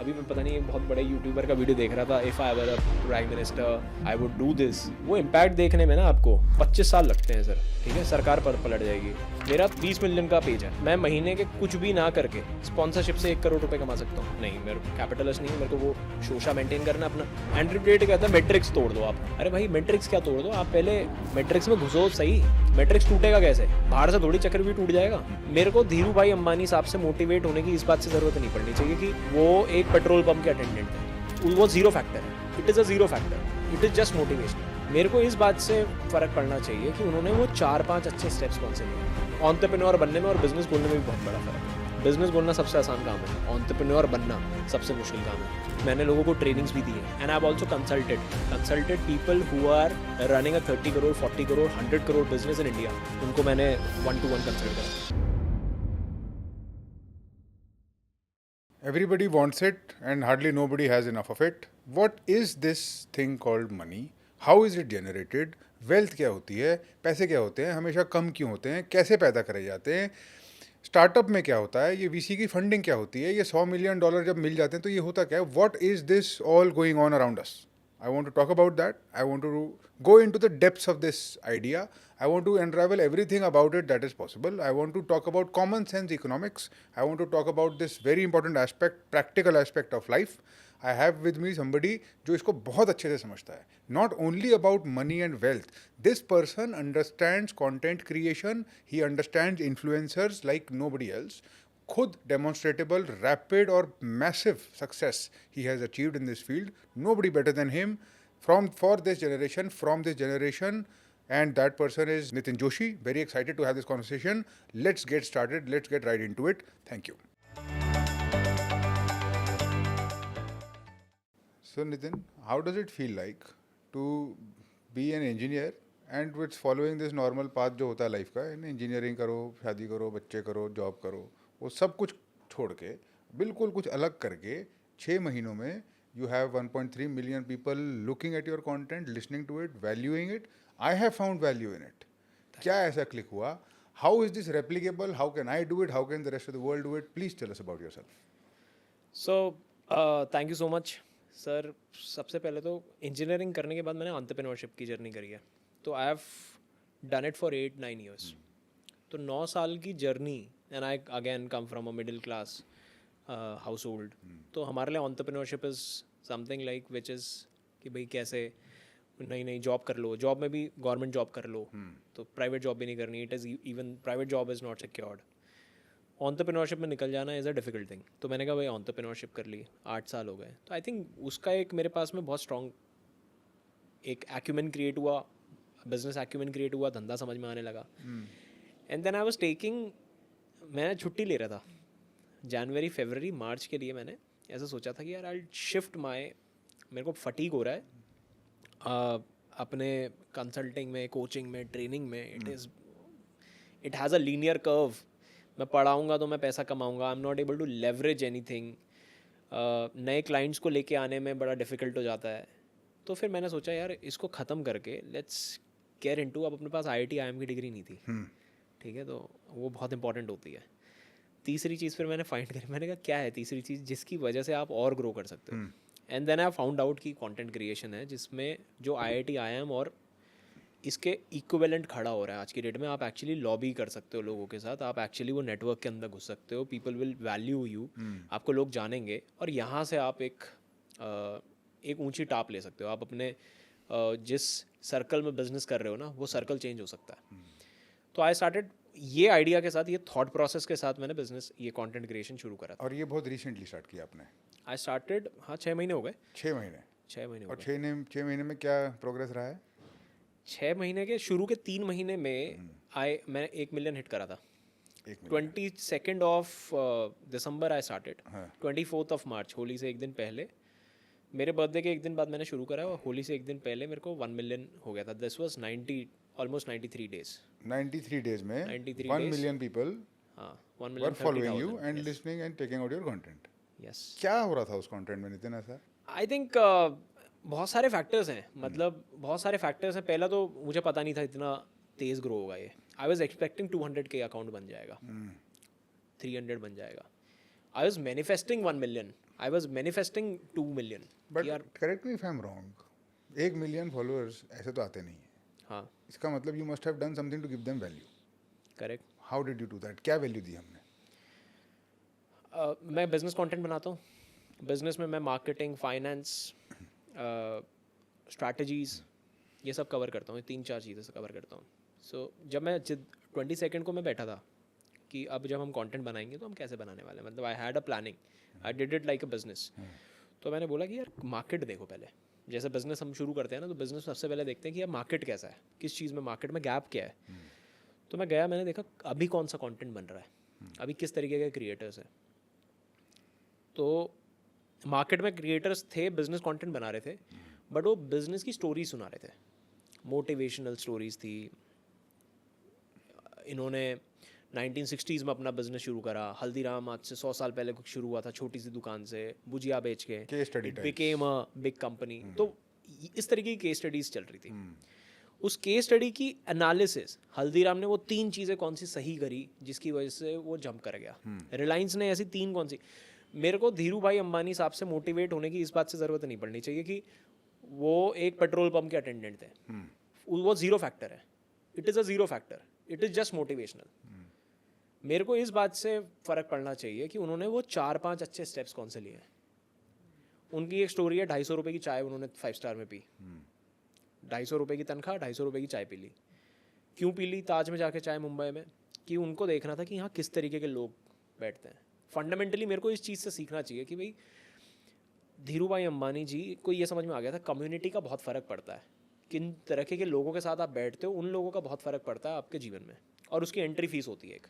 अभी मैं पता नहीं एक बहुत बड़े यूट्यूबर का वीडियो देख रहा था, if I were a prime minister I would do this. वो इम्पैक्ट देखने में ना आपको 25 साल लगते हैं सर, ठीक है, सरकार पर पलट जाएगी। मेरा 20 मिलियन का पेज है, मैं महीने के कुछ भी ना करके स्पॉन्सरशिप से 1 करोड़ रुपए कमा सकता हूँ। नहीं, मेरे कैपिटलिस्ट नहीं, मेरे को वो शोशा मेंटेन करना अपना। एंड्रयू टेट कहता है मैट्रिक्स तोड़ दो आप। अरे भाई मैट्रिक्स क्या तोड़ दो, आप पहले मैट्रिक्स में घुसो सही। मैट्रिक्स टूटेगा कैसे, बाहर से थोड़ी चक्र भी टूट जाएगा। मेरे को धीरू भाई अंबानी साहब से मोटिवेट होने की इस बात से जरूरत नहीं पड़नी चाहिए कि वो एक पेट्रोल पंप के अटेंडेंट है, वो जीरो फैक्टर है। It is a zero factor, it is just motivation. मेरे को इस बात से फ़र्क पड़ना चाहिए कि उन्होंने वो 4-5 अच्छे स्टेप्स कौन से लिए। एंटरप्रेन्योर बनने में और बिजनेस बोलने में भी बहुत बड़ा फ़र्क है। बिजनेस बोलना सबसे आसान काम है, एंटरप्रेन्योर बनना सबसे मुश्किल काम है। मैंने लोगों को ट्रेनिंग्स भी दी है and I have also consulted people who are running a 30 crore 40 crore 100 crore business in India. उनको मैंने 1-to-1 कंसल्ट करा। Everybody wants it and hardly nobody has enough of it. What is this thing called money? How is it generated? Wealth क्या होती है? पैसे क्या होते हैं? हमेशा कम क्यों होते हैं? कैसे पैदा करे जाते हैं? स्टार्टअप में क्या होता है? ये वीसी की फंडिंग क्या होती है? ये $100 मिलियन जब मिल जाते हैं तो ये होता क्या है? What is this all going on around us? I want to talk about that. I want to go into the depths of this idea. I want to unravel everything about it that is possible. I want to talk about common sense economics. I want to talk about this very important aspect, practical aspect of life. I have with me somebody जो इसको बहुत अच्छे से समझता है. Not only about money and wealth. This person understands content creation. He understands influencers like nobody else. खुद demonstrable, rapid और massive success he has achieved in this field. Nobody better than him for this generation. And that person is Nitin Joshi. Very excited to have this conversation. Let's get started. Let's get right into it. Thank you. So Nitin, how does it feel like to be an engineer and with following this normal path जो होता है life का, engineering करो, शादी करो, बच्चे करो, job करो, वो सब कुछ छोड़ के बिल्कुल कुछ अलग करके 6 महीनों में you have 1.3 million people looking at your content, listening to it, valuing it. I have found value in it. क्या ऐसा क्लिक हुआ? How is this replicable? How can I do it? How can the rest of the world do it? Please tell us about yourself. So thank you so much sir. सबसे पहले तो engineering करने के बाद मैंने entrepreneurship की journey करी है, तो I have done it for 8-9 years. तो 9 साल की journey, and I again come from a middle class house hold. तो हमारे लिए entrepreneurship is something like which is कि भाई कैसे नई नई जॉब कर लो, जॉब में भी गवर्नमेंट जॉब कर लो, तो प्राइवेट जॉब भी नहीं करनी। It is even private job is not secured. Entrepreneurship में निकल जाना इज़ अ डिफ़िकल्ट थिंग। तो मैंने कहा भाई एंटरप्रेन्योरशिप कर ली, 8 साल हो गए। तो आई थिंक उसका एक मेरे पास में बहुत स्ट्रॉन्ग एक एक्यूमेन क्रिएट हुआ, बिजनेस एक्यूमेन क्रिएट हुआ, धंधा समझ में आने लगा। And then I was taking, मैं छुट्टी ले रहा था जनवरी फरवरी मार्च के लिए। मैंने ऐसा सोचा था कि यार आई शिफ्ट माई, मेरे को फटीग हो रहा है अपने कंसल्टिंग में, कोचिंग में, ट्रेनिंग में। It has a linear curve. मैं पढ़ाऊँगा तो मैं पैसा कमाऊँगा, I am not able to leverage anything. नए क्लाइंट्स को लेके आने में बड़ा डिफ़िकल्ट हो जाता है। तो फिर मैंने सोचा यार इसको ख़त्म करके लेट्स गेट इनटू, अब अपने पास IIT IIM की डिग्री नहीं थी, ठीक है, तो वो बहुत इंपॉर्टेंट होती है। तीसरी चीज़ फिर मैंने फाइंड करी, मैंने कहा क्या है तीसरी चीज़ जिसकी वजह से आप और ग्रो कर सकते हो। And then I found out कि कंटेंट क्रिएशन है, जिसमें जो IIT IIM और इसके इक्विवेलेंट खड़ा हो रहा है आज की डेट में। आप एक्चुअली लॉबी कर सकते हो लोगों के साथ, आप एक्चुअली वो नेटवर्क के अंदर घुस सकते हो, पीपल विल वैल्यू यू, आपको लोग जानेंगे, और यहाँ से आप एक ऊंची टाप ले सकते हो। आप अपने जिस सर्कल में बिजनेस कर रहे हो ना, वो सर्कल चेंज हो सकता है। तो आई स्टार्टेड ये आइडिया के साथ, ये थॉट प्रोसेस के साथ मैंने बिजनेस, ये कंटेंट क्रिएशन शुरू करा था। और ये बहुत रिसेंटली स्टार्ट किया आपने? आई स्टार्टेड, हाँ 6 महीने हो गए। 6 महीने? 6 महीने हो और गए। 6 महीने में क्या प्रोग्रेस रहा है? 6 महीने के शुरू के 3 महीने में मैं 1 मिलियन हिट करा था। 22 of December I started, 24 of March, Holi से एक दिन पहले, मेरे बर्थडे के एक दिन बाद मैंने शुरू करा, और होली से एक दिन पहले मेरे को 1 मिलियन हो गया था। This was almost 93 days। 93 days में 93 1 days, million people हाँ 1 million were following you 30,000, and yes, listening and taking out your content. yes। क्या हो रहा था उस कंटेंट में नितिन ऐसा? आई थिंक बहुत सारे फैक्टर्स हैं, मतलब बहुत सारे फैक्टर्स हैं। पहला तो मुझे पता नहीं था इतना तेज़ ग्रो होगा ये। I was expecting 200K account बन जाएगा, 300 बन जाएगा। I was manifesting 1 million I was manifesting 2 million but यार। Correct me if I am wrong, 1 million followers ऐसे तो आते नहीं हैं। हाँ, इसका मतलब you must have done something to give them value. Correct. How did you do that? क्या वैल्यू दी हमने? मैं बिजनेस कंटेंट बनाता हूँ। बिजनेस में मैं मार्केटिंग, फाइनेंस, स्ट्रैटेजीज, ये सब कवर करता हूँ। 3-4 चीज़ें से कवर करता हूँ। सो जब मैं 22 को मैं बैठा था कि अब जब हम कंटेंट बनाएंगे तो हम कैसे बनाने वाले हैं, मतलब I had a planning, I did it like a business. तो मैंने बोला कि यार मार्केट देखो पहले। जैसे बिजनेस हम शुरू करते हैं ना, तो बिजनेस सबसे पहले देखते हैं कि यार मार्केट कैसा है, किस चीज़ में मार्केट में गैप क्या है। तो मैं गया, मैंने देखा अभी कौन सा कंटेंट बन रहा है, अभी किस तरीके के क्रिएटर्स हैं। तो मार्केट में क्रिएटर्स थे, बिजनेस कंटेंट बना रहे थे, बट वो बिजनेस की स्टोरी सुना रहे थे, मोटिवेशनल स्टोरीज थी। इन्होंने 1960s में अपना बिजनेस शुरू करा। हल्दीराम आज से 100 साल पहले कुछ शुरू हुआ था छोटी सी दुकान से, भुजिया बेच के, Case study it types. Became a big company. तो इस तरीके की केस स्टडीज चल रही थी। उस केस स्टडी की एनालिसिस, हल्दीराम ने वो 3 चीज़ें कौन सी सही करी जिसकी वजह से वो जंप कर गया। रिलायंस ने ऐसी 3 कौन सी। मेरे को धीरू भाई अंबानी साहब से मोटिवेट होने की इस बात से ज़रूरत नहीं पड़नी चाहिए कि वो एक पेट्रोल पंप के अटेंडेंट थे। वो ज़ीरो फैक्टर है, it is a zero factor, it is just motivational. मेरे को इस बात से फ़र्क पड़ना चाहिए कि उन्होंने वो 4-5 अच्छे स्टेप्स कौन से लिए हैं। उनकी एक स्टोरी है, 250 रुपये की चाय उन्होंने 5 स्टार में पी। 250 रुपये की तनख्वाह, 250 रुपये की चाय पी ली। क्यों पी ली ताज में जाके चाय मुंबई में? कि उनको देखना था कि यहाँ किस तरीके के लोग बैठते हैं। फंडामेंटली मेरे को इस चीज़ से सीखना चाहिए कि भाई धीरू भाई अंबानी जी को ये समझ में आ गया था कम्युनिटी का बहुत फ़र्क पड़ता है। किन तरह के लोगों के साथ आप बैठते हो, उन लोगों का बहुत फ़र्क पड़ता है आपके जीवन में। और उसकी एंट्री फीस होती है एक,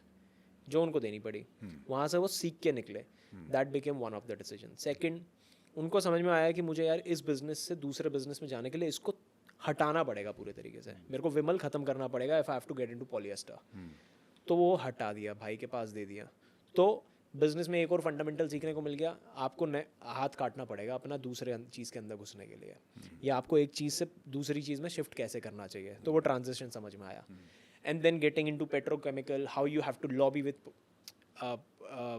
जो उनको देनी पड़ी। वहाँ से वो सीख के निकले। That became one of the decision. Second, उनको समझ में आया कि मुझे यार इस बिज़नेस से दूसरे बिज़नेस में जाने के लिए इसको हटाना पड़ेगा पूरे तरीके से। मेरे को विमल ख़त्म करना पड़ेगा if I have to get into polyester. तो वो हटा दिया, भाई के पास दे दिया। तो बिज़नेस में एक और फंडामेंटल सीखने को मिल गया, आपको हाथ काटना पड़ेगा अपना दूसरे चीज़ के अंदर घुसने के लिए, या आपको एक चीज़ से दूसरी चीज़ में शिफ्ट कैसे करना चाहिए। तो वो ट्रांजिशन समझ में आया। And then getting into petrochemical, how you have to lobby with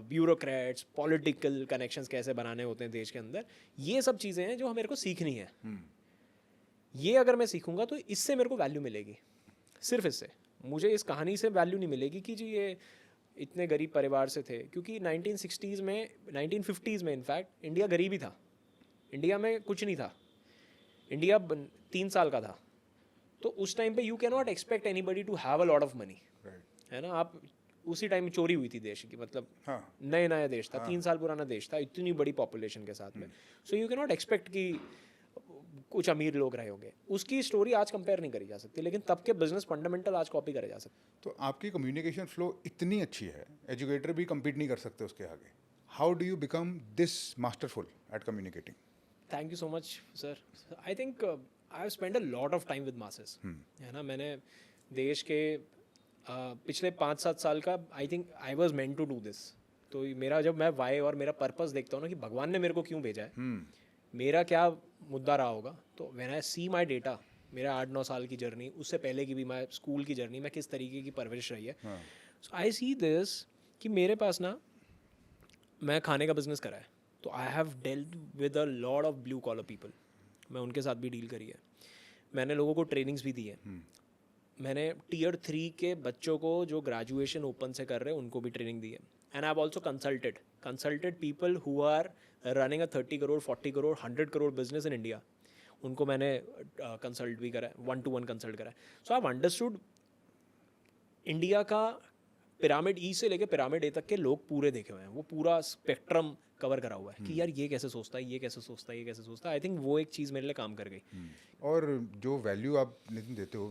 bureaucrats, political connections कैसे बनाने होते हैं देश के अंदर। ये सब चीज़ें हैं जो मेरे को सीखनी है। ये अगर मैं सीखूंगा तो इससे मेरे को वैल्यू मिलेगी। सिर्फ इससे मुझे इस कहानी से वैल्यू नहीं मिलेगी कि जी ये इतने गरीब परिवार से थे। क्योंकि 1960s में, 1950s में इनफैक्ट इंडिया गरीब ही था। इंडिया में कुछ नहीं था। इंडिया 3 साल का था। तो उस टाइम पे you can not expect anybody to have a lot of money, है ना। आप उसी टाइम चोरी हुई थी देश की, मतलब नए नया देश था, 3 साल पुराना देश था, इतनी बड़ी पॉपुलेशन के साथ में। So you can not expect कि कुछ अमीर लोग रहे होंगे। उसकी स्टोरी आज कंपेयर नहीं करी जा सकती, लेकिन तब के बिजनेस फंडामेंटल आज कॉपी करे जा सकते। तो आपकी कम्युनिकेशन फ्लो इतनी अच्छी है, एजुकेटर भी compete नहीं कर सकते उसके आगे। How do you become this masterful at communicating? Thank you so much sir. I think I have spend a lot of time with masses, है ना। मैंने देश के पिछले 5-7 साल का, I think I was meant to do this. तो मेरा जब मैं वाई और मेरा पर्पस देखता हूँ ना कि भगवान ने मेरे को क्यों भेजा है, मेरा क्या मुद्दा रहा होगा, तो when I C my data, मेरा 8-9 साल की जर्नी, उससे पहले की भी मैं स्कूल की जर्नी में किस तरीके की परवरिश रही है, सो आई सी दिस कि मेरे पास ना, मैं खाने का बिजनेस करा है, तो I have dealt with a lot of blue collar people. मैं उनके साथ भी डील करी है। मैंने लोगों को ट्रेनिंग्स भी दी है। मैंने Tier 3 के बच्चों को जो ग्रेजुएशन ओपन से कर रहे हैं उनको भी ट्रेनिंग दी है। And I have also consulted people who are running a 30 crore, 40 crore, 100 crore business in India. उनको मैंने कंसल्ट भी करा है, 1-to-1 कंसल्ट करा है। सो आई हैव अंडरस्टूड इंडिया का पिरामिड ई से लेके पिरामिड ए तक के लोग पूरे देखे हुए हैं। वो पूरा स्पेक्ट्रम कवर करा हुआ है कि यार ये कैसे सोचता है, ये कैसे सोचता है, ये कैसे सोचता है। आई थिंक वो एक चीज़ मेरे लिए काम कर गई। और जो वैल्यू आप नितिन देते हो,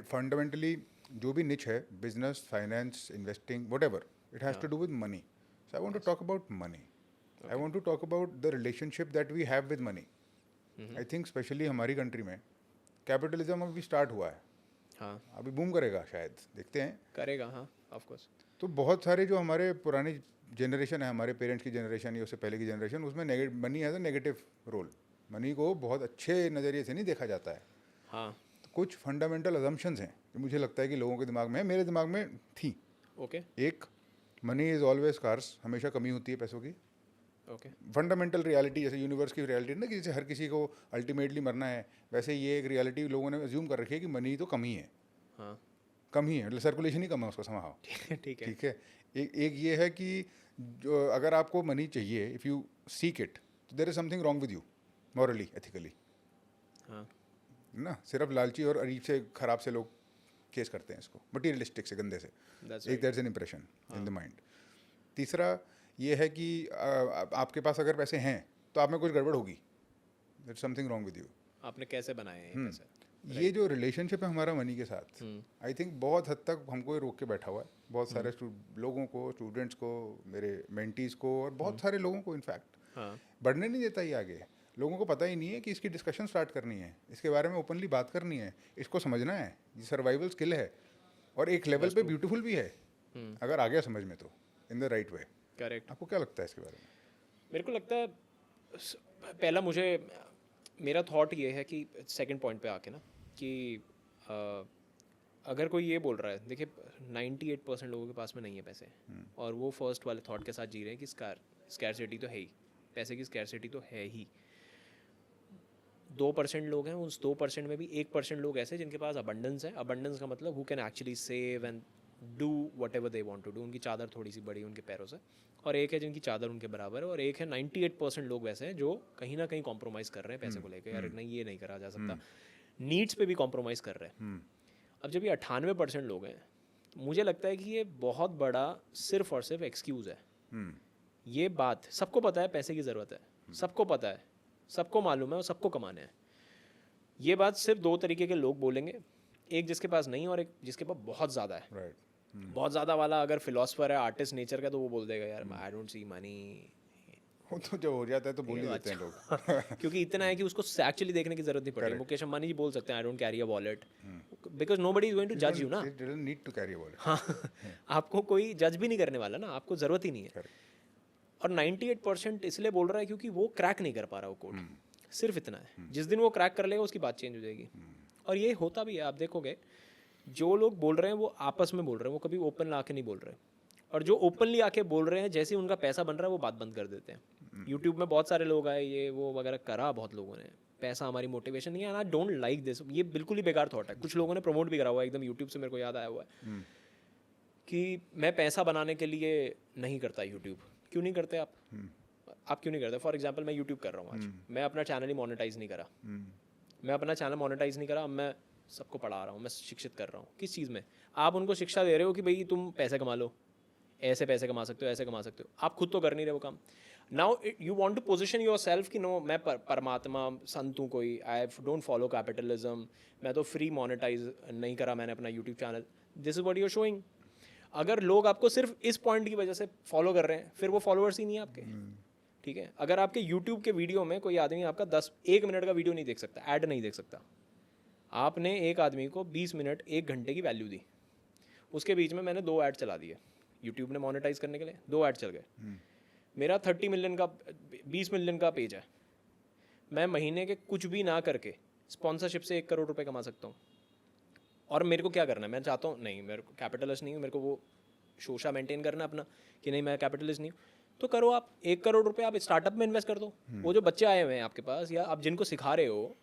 फंडामेंटली जो भी निच है, business, finance, investing, whatever, it has to do with money. So I want to talk about money. I want to talk about the relationship that we have with money. I think specially हमारी country में capitalism अभी start हुआ है। हाँ, अभी boom करेगा शायद, देखते हैं। करेगा, हाँ, ऑफ कोर्स। तो बहुत सारे जो हमारे पुरानी जनरेशन है, हमारे पेरेंट्स की जनरेशन या उससे पहले की जनरेशन, उसमें money has a negative role. Money को बहुत अच्छे नज़रिए से नहीं देखा जाता है। हाँ, तो कुछ फंडामेंटल अजम्पशंस हैं जो मुझे लगता है कि लोगों के दिमाग में है, मेरे दिमाग में थी। ओके। एक, मनी इज़ ऑलवेज स्कार्स, हमेशा कमी होती है पैसों की। ओके फंडामेंटल रियलिटी, जैसे यूनिवर्स की रियलिटी ना कि जैसे हर किसी को अल्टीमेटली मरना है, वैसे ये एक रियलिटी लोगों ने अज्यूम कर रखी है कि मनी तो कम ही है, हाँ कम ही है, मतलब सर्कुलेशन ही कम है उसका समाव। ठीक है ठीक है। एक ये है कि जो अगर आपको मनी चाहिए, इफ़ यू सीक इट, तो there is something wrong with you, morally, ethically, हाँ ना। सिर्फ लालची और अजीब से खराब से लोग केस करते हैं इसको, मटीरियलिस्टिक से, गंदे से। दैट्स एक right that's an impression in the mind. तीसरा ये है कि आपके पास अगर पैसे हैं तो आप में कुछ गड़बड़ होगी, there something wrong with you. आपने कैसे बनाए हैं ये पैसे ये जो रिलेशनशिप है हमारा मनी के साथ, हम्म आई थिंक बहुत हद तक हमको ये रोक के बैठा हुआ है, बहुत सारे लोगों को, स्टूडेंट्स को, मेरे मेंटीज को, और बहुत सारे लोगों को इनफैक्ट हाँ बढ़ने नहीं देता ये आगे। लोगों को पता ही नहीं है कि इसकी डिस्कशन स्टार्ट करनी है, इसके बारे में ओपनली बात करनी है, इसको समझना है, ये सर्वाइवल स्किल है, और एक लेवल पे ब्यूटीफुल भी है अगर आ गया समझ में, तो in the right way. Correct. आपको क्या लगता है इसके बारे में? मेरे को लगता है पहला मुझे मेरा थॉट ये है कि सेकंड पॉइंट पे आके ना कि अगर कोई ये बोल रहा है, देखिए 98% लोगों के पास में नहीं है पैसे, और वो फर्स्ट वाले थॉट के साथ जी रहे हैं कि स्कैरसिटी तो है ही, पैसे की स्कैरसिटी तो है ही। 2% लोग हैं, उस 2% में भी 1% लोग ऐसे जिनके पास अबंडेंस है। अबंडेंस का मतलब who can actually save and do whatever they want to do, उनकी चादर थोड़ी सी बड़ी उनके पैरों से। और एक है जिनकी चादर उनके बराबर है, और एक है 98% लोग वैसे हैं जो कहीं ना कहीं कॉम्प्रोमाइज़ कर रहे हैं पैसे को लेकर, यार नहीं ये नहीं करा जा सकता, नीड्स पे भी कॉम्प्रोमाइज़ कर रहे हैं। अब जब ये 98% लोग हैं, मुझे लगता है कि ये बहुत बड़ा सिर्फ और सिर्फ एक्सक्यूज़ है। ये बात सबको पता है, पैसे की ज़रूरत है, सबको पता है, सबको मालूम है और सबको कमाने हैं। ये बात सिर्फ दो तरीके के लोग बोलेंगे, एक जिसके पास नहीं और एक जिसके पास बहुत ज़्यादा है। राइट। बहुत ज़्यादा वाला अगर फिलोसफर है, आर्टिस्ट नेचर का, तो वो बोल देगा यार आई डोंट सी मनी। वो तो जब हो जाता है तो बोल ही देते हैं लोग। क्योंकि इतना है कि उसको एक्चुअली देखने की जरूरत नहीं पड़ती। मुकेश अंबानी जी बोल सकते हैं I don't carry a wallet, because nobody is going to जज यू ना। It doesn't need to carry a wallet. हाँ आपको कोई जज भी नहीं करने वाला ना, आपको ज़रूरत ही नहीं है। Correct. और 98% इसलिए बोल रहा है क्योंकि वो क्रैक नहीं कर पा रहा वो कोड, सिर्फ इतना है। जिस दिन वो क्रैक कर लेगा उसकी बात चेंज हो जाएगी। और ये होता भी है, आप देखोगे जो लोग बोल रहे हैं वो आपस में बोल रहे हैं, वो कभी ओपन आके नहीं बोल रहे। और जो ओपनली आके बोल रहे हैं, जैसे ही उनका पैसा बन रहा है वो बात बंद कर देते हैं। यूट्यूब में बहुत सारे लोग आए, ये वो वगैरह करा बहुत लोगों ने, पैसा हमारी मोटिवेशन नहीं है। आई डोंट लाइक दिस, ये बिल्कुल ही बेकार थॉट है। कुछ लोगों ने प्रमोट भी करा हुआ है एकदम यूट्यूब से, मेरे को याद आया हुआ है कि मैं पैसा बनाने के लिए नहीं करता यूट्यूब। क्यों नहीं करते आप? आप क्यों नहीं करते? फॉर एग्जाम्पल मैं यूट्यूब कर रहा हूँ आज, मैं अपना चैनल ही मोनेटाइज नहीं करा, मैं अपना चैनल मोनेटाइज नहीं करा, अब मैं सबको पढ़ा रहा हूँ, मैं शिक्षित कर रहा हूँ। किस चीज़ में? आप उनको शिक्षा दे रहे हो कि भाई तुम पैसे कमा लो, ऐसे पैसे कमा सकते हो, ऐसे कमा सकते हो। आप खुद तो कर नहीं रहे वो काम। Now you want to position yourself कि नो मैं परमात्मा संत हूँ कोई, आई डोंट फॉलो कैपिटलिज्म, मैं तो फ्री मोनेटाइज नहीं करा मैंने अपना YouTube channel. This is what you are showing. अगर लोग आपको सिर्फ इस पॉइंट की वजह से फॉलो कर रहे हैं, फिर वो फॉलोअर्स ही नहीं है आपके। ठीक है, अगर आपके यूट्यूब के वीडियो में कोई आदमी आपका 1 मिनट का वीडियो नहीं देख सकता, ऐड नहीं देख सकता, आपने एक आदमी को 20 मिनट 1 घंटे की वैल्यू दी, उसके बीच में मैंने 2 ऐड चला दिए यूट्यूब ने मोनेटाइज करने के लिए, 2 ऐड चल गए। मेरा 30 मिलियन का 20 मिलियन का पेज है, मैं महीने के कुछ भी ना करके स्पॉन्सरशिप से 1 करोड़ रुपए कमा सकता हूँ। और मेरे को क्या करना है? मैं चाहता हूँ नहीं, मेरे को कैपिटलिस्ट नहीं हूँ, मेरे को वो शोशा मेंटेन करना अपना कि नहीं मैं कैपिटलिस्ट नहीं हूँ, तो करो आप 1 करोड़ रुपए आप स्टार्टअप में इन्वेस्ट कर दो। वो जो बच्चे आए हुए हैं आपके पास, या आप जिनको सिखा रहे हो,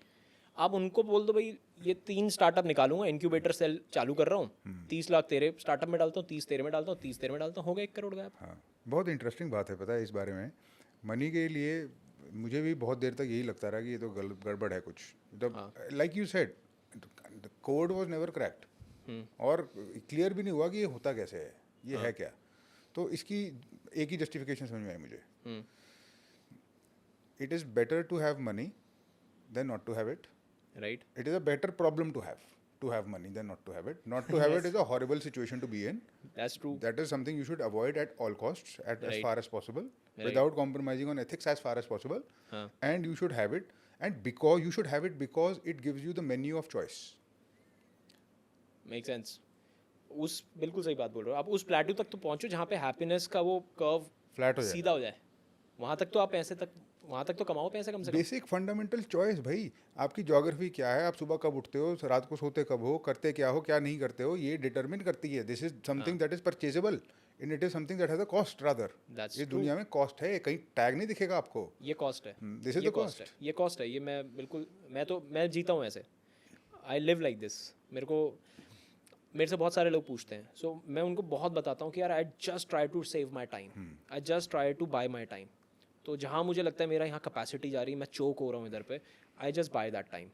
आप उनको बोल दो भाई ये 3 स्टार्टअप निकालूंगा, इंक्यूबेटर सेल चालू कर रहा हूँ, 30 लाख तेरे स्टार्टअप में डालता हूँ, 30 तेरे में डालता हूँ, 30 तेरे में डालता हूँ, हो गया 1 करोड़ का। हाँ, बहुत इंटरेस्टिंग बात है, पता है इस बारे में। मनी के लिए मुझे भी बहुत देर तक यही लगता रहा कि ये तो गड़बड़ है कुछ। Like you said, the code was never cracked, और क्लियर भी नहीं हुआ कि ये होता कैसे है, ये है क्या। तो इसकी एक ही जस्टिफिकेशन समझ में आई मुझे, it is better to have money than not to have it. Right, It is a better problem to have money than not to have it. Not to have it is a horrible situation to be in. That's true. That is something you should avoid at all costs, as Right. far as possible, Right. without compromising on ethics as far as possible. हाँ And you should have it, and because you should have it because it gives you the menu of choice. Make sense. उस बिल्कुल सही बात बोल रहे हो आप। उस प्लेटू तक तो पहुंचो जहाँ पे हैप्पीनेस का वो कर्व Flat हो जाए। सीधा हो जाए, वहाँ तक तो आप पैसे तक, वहाँ तक तो कमाओ पैसे कम से कम। बेसिक फंडामेंटल चॉइस भाई, आपकी ज्योग्राफी क्या है, आप सुबह कब उठते हो, रात को सोते कब हो, करते क्या हो, क्या नहीं करते हो, ये डिटरमिन करती है। This is something that is purchasable. In it is something that has a cost rather. That's ये true. दुनिया में कॉस्ट है, कहीं टैग नहीं दिखेगा आपको. ये कॉस्ट है. This is ये the कॉस्ट है. ये कॉस्ट है. ये मैं बिल्कुल, मैं जीता हूँ ऐसे. I live like this. मेरे से बहुत सारे लोग पूछते हैं, सो मैं उनको बहुत बताता हूँ कि यार I just try to save my time, I just try to buy my time. तो जहाँ मुझे लगता है मेरा यहाँ कैपेसिटी जा रही है, मैं चोक हो रहा हूँ इधर पे, I just buy that time.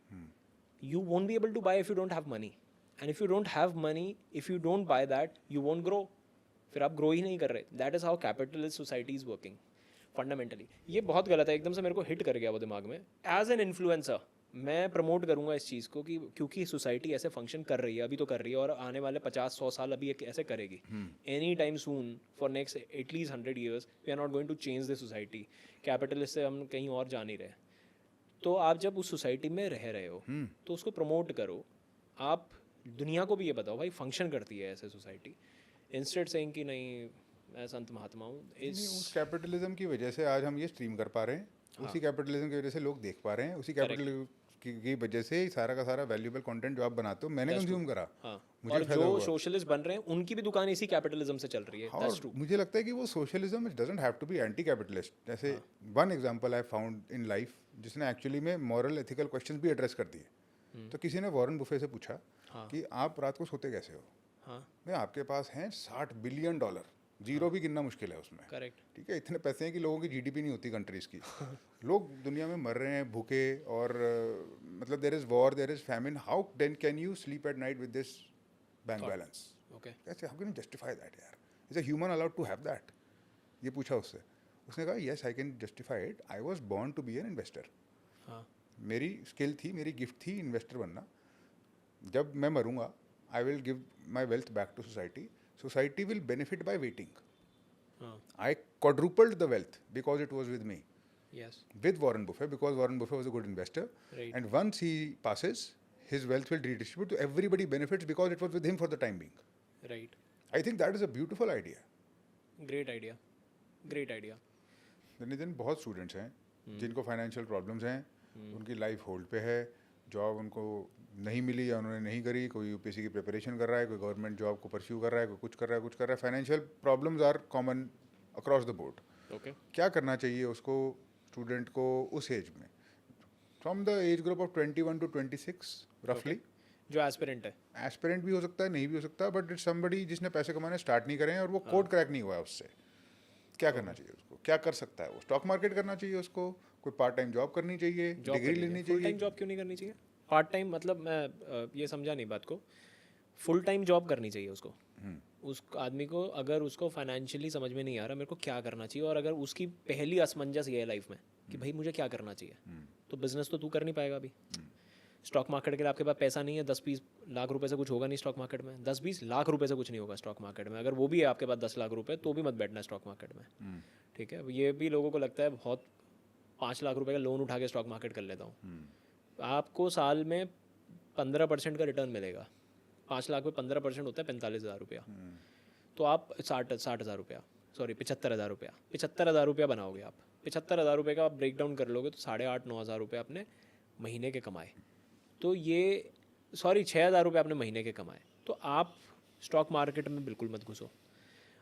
You won't be able to buy if you don't have money, and if you don't have money, if you don't buy that, you won't grow. फिर आप ग्रो ही नहीं कर रहे. That is how capitalist society is working fundamentally. ये बहुत गलत है, एकदम से मेरे को हिट कर गया वो दिमाग में. एज एन इन्फ्लुएंसर मैं प्रमोट करूंगा इस चीज़ को कि क्योंकि सोसाइटी ऐसे फंक्शन कर रही है, अभी तो कर रही है, और आने वाले 50-100 साल अभी ऐसे करेगी. Any time soon for next at least 100 years we are not going to change the society. Capitalist से हम कहीं और जा नहीं रहे. तो आप जब उस सोसाइटी में रह रहे हो तो उसको प्रमोट करो. आप दुनिया को भी ये बताओ भाई फंक्शन करती है ऐसे सोसाइटी, इंस्टेड सेइंग कि नहीं मैं संत महात्मा हूँ. उस कैपिटलिज्म की वजह से आज हम ये स्ट्रीम कर पा रहे हैं. उसी कैपिटलिज्म की वजह से लोग देख पा रहे हैं. उसी कैपिटलिज्म की वजह से ही सारा का सारा वैल्यूएबल कंटेंट जो आप बनाते हो मैंने कंज्यूम करा. हाँ. मुझे और फायदा जो हुआ. सोशलिस्ट बन रहे हैं उनकी भी दुकान इसी कैपिटलिज्म से चल रही है. That's true. और मुझे लगता है कि वो socialism it doesn't have to be anti capitalist. जैसे one example I found in life जिसने एक्चुअली में मॉरल एथिकल क्वेश्चंस भी एड्रेस कर दिए. तो किसी ने वॉरेन बुफे से पूछा कि आप रात को सोते कैसे हो. हाँ. भाई आपके पास हैं $60 बिलियन, जीरो भी गिनना मुश्किल है उसमें. करेक्ट. ठीक है, इतने पैसे हैं कि लोगों की जीडीपी नहीं होती कंट्रीज़ की. लोग दुनिया में मर रहे हैं भूखे, और मतलब there is war, there is famine. How then can you sleep at night with this bank balance? Okay. कैसे, how can you justify that यार? Is a human allowed to have that? ये पूछा उससे. उसने कहा yes I can justify it. I was born to be an investor. हाँ. मेरी skill थी, मेरी गिफ्ट थी इन्वेस्टर बनना. जब मैं मरूंगा I will give my wealth back to society. Society will benefit by waiting. I quadrupled the wealth because it was with me, Yes. with Warren Buffett, because Warren Buffett was a good investor. Right. And once he passes, his wealth will redistribute to everybody benefits because it was with him for the time being. Right. I think that is a beautiful idea. Great idea. Great idea. Nitin, बहुत students हैं जिनको financial problems हैं, उनकी life hold पे है, job उनको नहीं मिली या उन्होंने नहीं करी, कोई यूपीएससी की प्रिपरेशन कर रहा है, कोई गवर्नमेंट जॉब को परस्यू कर रहा है, कोई कुछ कर रहा है. Financial problems are common across the board. Okay. क्या करना चाहिए उसको, स्टूडेंट को उस एज में, from the age group of 21 to 26 रफली? जो एस्पिरेंट है. एस्पिरेंट भी हो सकता है, नहीं भी हो सकता, बट इट्स समबडी जिसने पैसे कमाने स्टार्ट नहीं करे हैं और वो कोड क्रैक नहीं हुआ है उससे. क्या करना चाहिए उसको, क्या कर सकता है वो? स्टॉक मार्केट करना चाहिए उसको, कोई पार्ट टाइम जॉब करनी चाहिए, डिग्री लेनी फुल टाइम चाहिए? जॉब क्यों नहीं करनी चाहिए? पार्ट टाइम मतलब मैं ये समझा नहीं बात को. फुल टाइम जॉब करनी चाहिए उसको. उस आदमी को अगर उसको फाइनेंशियली समझ में नहीं आ रहा मेरे को क्या करना चाहिए, और अगर उसकी पहली असमंजस ये है लाइफ में कि भाई मुझे क्या करना चाहिए, तो बिजनेस तो तू कर नहीं पाएगा अभी. स्टॉक मार्केट के लिए आपके पास पैसा नहीं है, 10-20 लाख रुपए से कुछ होगा नहीं स्टॉक मार्केट में. 10-20 लाख रुपए से कुछ नहीं होगा स्टॉक मार्केट में. अगर वो भी है आपके पास 10 लाख रुपए, तो भी मत बैठना स्टॉक मार्केट में. ठीक है. ये भी लोगों को लगता है बहुत 5 लाख रुपए का लोन उठा के स्टॉक मार्केट कर लेता हूँ. आपको साल में 15% का रिटर्न मिलेगा. 5 लाख में 15% होता है 45,000 रुपया. तो आप 60,000 रुपया, सॉरी 75,000 रुपया, 75,000 रुपया बनाओगे आप. 75,000 रुपये का आप ब्रेक डाउन कर लोगे तो 8,500-9,000 रुपये आपने महीने के कमाए. तो ये 6,000 रुपये आपने महीने के कमाए. तो आप स्टॉक मार्केट में बिल्कुल मत घुसो.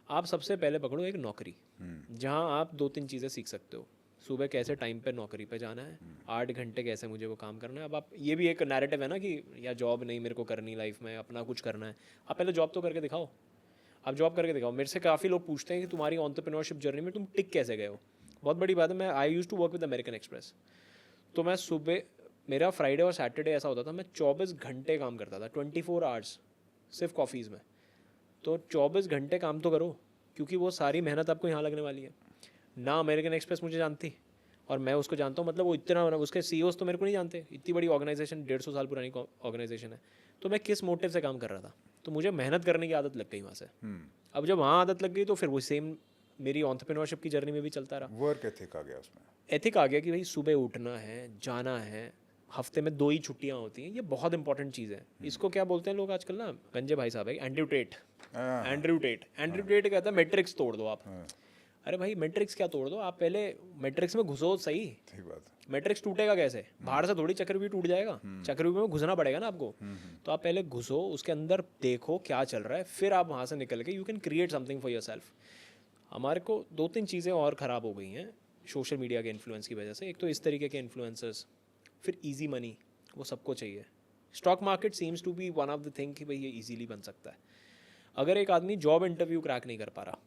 आप सबसे पहले पकड़ो एक नौकरी, जहाँ आप 2-3 चीज़ें सीख सकते हो. सुबह कैसे टाइम पे नौकरी पे जाना है, 8 घंटे कैसे मुझे वो काम करना है. अब आप, ये भी एक नैरेटिव है ना कि या जॉब नहीं मेरे को करनी लाइफ में, अपना कुछ करना है. आप पहले जॉब तो करके दिखाओ. आप जॉब करके दिखाओ. मेरे से काफ़ी लोग पूछते हैं कि तुम्हारी एंटरप्रेन्योरशिप जर्नी में तुम टिक कैसे गए हो. बहुत बड़ी बात है. मैं I use to work with American Express. तो मैं सुबह, मेरा फ्राइडे और सैटरडे ऐसा होता था मैं 24 घंटे काम करता था, 24 आवर्स सिर्फ कॉफ़ीज़ में. तो 24 घंटे काम तो करो, क्योंकि वो सारी मेहनत आपको यहाँ लगने वाली है. ना अमेरिकन एक्सप्रेस मुझे जानती और मैं उसको जानता हूँ. मतलब वो इतना, उसके CEOs तो मेरे को नहीं जानते. इतनी बड़ी ऑर्गेनाइजेशन, 150 साल पुरानी ऑर्गेनाइजेशन है. तो मैं किस मोटिव से काम कर रहा था, तो मुझे मेहनत करने की आदत लग गई वहाँ से. अब जब वहाँ आदत लग गई तो फिर वो सेम मेरी एंटरप्रेन्योरशिप की जर्नी में भी चलता रहा. वर्क एथिक आ गया उसमें. एथिक आ गया कि भाई सुबह उठना है, जाना है. हफ्ते में 2 ही छुट्टियाँ होती हैं. ये बहुत इंपॉर्टेंट चीज़ है. इसको क्या बोलते हैं लोग आजकल ना, गंजे भाई साहब है, एंड्रयू टेट. एंड्रयू टेट कहता है मैट्रिक्स तोड़ दो आप. अरे भाई मैट्रिक्स क्या तोड़ दो, आप पहले मैट्रिक्स में घुसो सही। सही बात है। मैट्रिक्स टूटेगा कैसे, बाहर से थोड़ी चक्रव्यूह टूट जाएगा, चक्रव्यूह में घुसना पड़ेगा ना आपको। तो आप पहले घुसो, उसके अंदर देखो क्या चल रहा है, फिर आप वहाँ से निकल के you can create something for your self. हमारे को 2-3 चीज़ें और ख़राब हो गई हैं सोशल मीडिया के इन्फ्लुएंस की वजह से। एक तो इस तरीके के इन्फ्लुएंसर्स, फिर ईजी मनी, वो सबको चाहिए। Stock market seems to be one of the thing कि भाई ये ईजीली बन सकता है। अगर एक आदमी जॉब इंटरव्यू क्रैक नहीं कर पा रहा,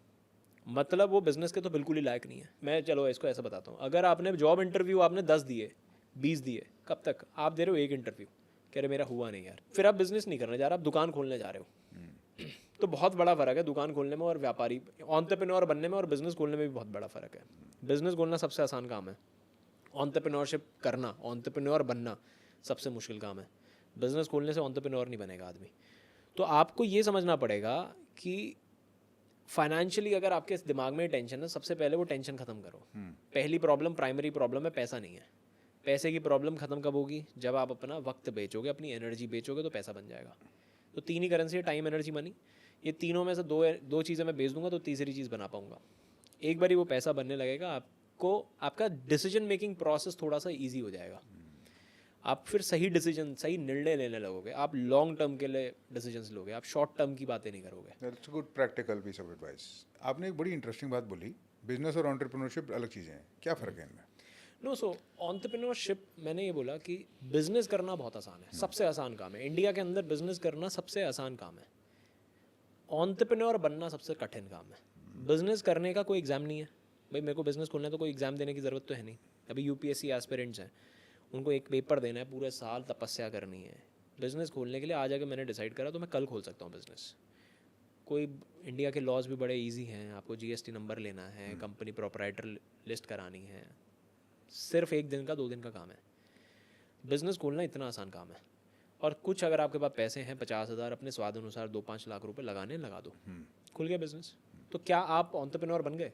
मतलब वो बिज़नेस के तो बिल्कुल ही लायक नहीं है। मैं चलो इसको ऐसा बताता हूँ, अगर आपने जॉब इंटरव्यू आपने 10 दिए, 20 दिए, कब तक आप दे रहे हो एक इंटरव्यू, कह रहे मेरा हुआ नहीं यार, फिर आप बिज़नेस नहीं करने जा रहे, आप दुकान खोलने जा रहे हो। तो बहुत बड़ा फ़र्क है दुकान खोलने में और व्यापारी एंटरप्रेन्योर बनने में, और बिज़नेस खोलने में भी बहुत बड़ा फ़र्क है। बिज़नेस खोलना सबसे आसान काम है, एंटरप्रेन्योरशिप करना, एंटरप्रेन्योर बनना सबसे मुश्किल काम है। बिज़नेस खोलने से एंटरप्रेन्योर नहीं बनेगा आदमी। तो आपको ये समझना पड़ेगा कि फाइनेंशियली अगर आपके दिमाग में टेंशन है, सबसे पहले वो टेंशन ख़त्म करो। पहली प्रॉब्लम, प्राइमरी प्रॉब्लम है पैसा नहीं है। पैसे की प्रॉब्लम ख़त्म कब होगी, जब आप अपना वक्त बेचोगे, अपनी एनर्जी बेचोगे, तो पैसा बन जाएगा। तो 3 ही करेंसी है, टाइम, एनर्जी, मनी। ये तीनों में से दो चीज़ें मैं बेच दूंगा तो तीसरी चीज़ बना पाऊंगा। एक बार वो पैसा बनने लगेगा, आपको आपका डिसीजन मेकिंग प्रोसेस थोड़ा सा ईजी हो जाएगा। आप फिर सही डिसीजन, सही निर्णय लेने लगोगे। आप लॉन्ग टर्म के लिए डिसीजंस लोगे, आप शॉर्ट टर्म की बातें नहीं करोगे। That's a good practical piece of advice. आपने एक बड़ी इंटरेस्टिंग बात बोली, बिजनेस और एंटरप्रेन्योरशिप अलग चीज़ें हैं, क्या फ़र्क है इनमें? नो, सो एंटरप्रेन्योरशिप, मैंने ये बोला कि बिजनेस करना बहुत आसान है, सबसे आसान काम है इंडिया के अंदर। बिजनेस करना सबसे आसान काम है, एंटरप्रेन्योर बनना सबसे कठिन काम है। बिजनेस करने का कोई एग्ज़ाम नहीं है भाई, मेरे को बिजनेस खोलना है तो कोई एग्ज़ाम देने की ज़रूरत तो है नहीं। अभी यूपीएससी एस्पिरेंट्स हैं, उनको एक पेपर देना है, पूरे साल तपस्या करनी है। बिज़नेस खोलने के लिए आज आके मैंने डिसाइड करा तो मैं कल खोल सकता हूँ बिज़नेस। कोई इंडिया के लॉज भी बड़े इजी हैं, आपको जीएसटी नंबर लेना है, कंपनी प्रोपराइटर लिस्ट करानी है, सिर्फ 1 दिन का 2 दिन का काम है। बिज़नेस खोलना इतना आसान काम है। और कुछ अगर आपके पास पैसे हैं 50,000, अपने स्वाद अनुसार 2-5 लाख रुपए लगाने लगा दो, खुल गया बिज़नेस। तो क्या आप एंटरप्रेन्योर बन गए?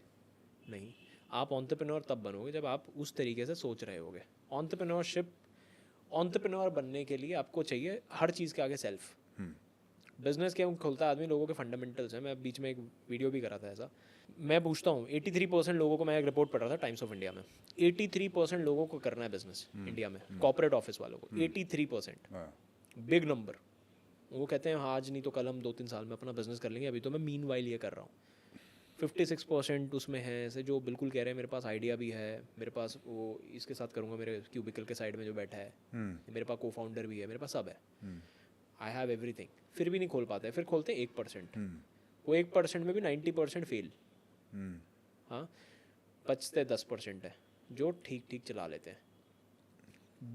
नहीं, आप एंटरप्रेन्योर तब बनोगे जब आप उस तरीके से सोच रहे होगे। एंटरप्रेन्योर बनने के लिए आपको चाहिए हर चीज़ के आगे सेल्फ। बिजनेस के खुलता आदमी लोगों के फंडामेंटल्स हैं। मैं बीच में एक वीडियो भी करा था ऐसा। मैं पूछता हूँ 83% लोगों को, मैं एक रिपोर्ट पढ़ रहा था टाइम्स ऑफ इंडिया में, 83% लोगों को करना है बिजनेस इंडिया में, कॉर्पोरेट ऑफिस वालों को 83%, बिग नंबर। वो कहते हैं हाँ, आज नहीं तो कल हम 2-3 साल में अपना बिजनेस कर लेंगे, अभी तो मैं मीन वाइल ये कर रहा हूँ। 56% उसमें हैं ऐसे जो बिल्कुल कह रहे हैं मेरे पास आइडिया भी है, मेरे पास वो इसके साथ करूँगा, मेरे क्यूबिकल के साइड में जो बैठा है, मेरे पास को फाउंडर भी है, मेरे पास सब है, आई हैव एवरीथिंग, फिर भी नहीं खोल पाते। फिर खोलते 1%, वो 1% में भी 90% फेल। हाँ, बचते 10% है जो ठीक ठीक चला लेते हैं।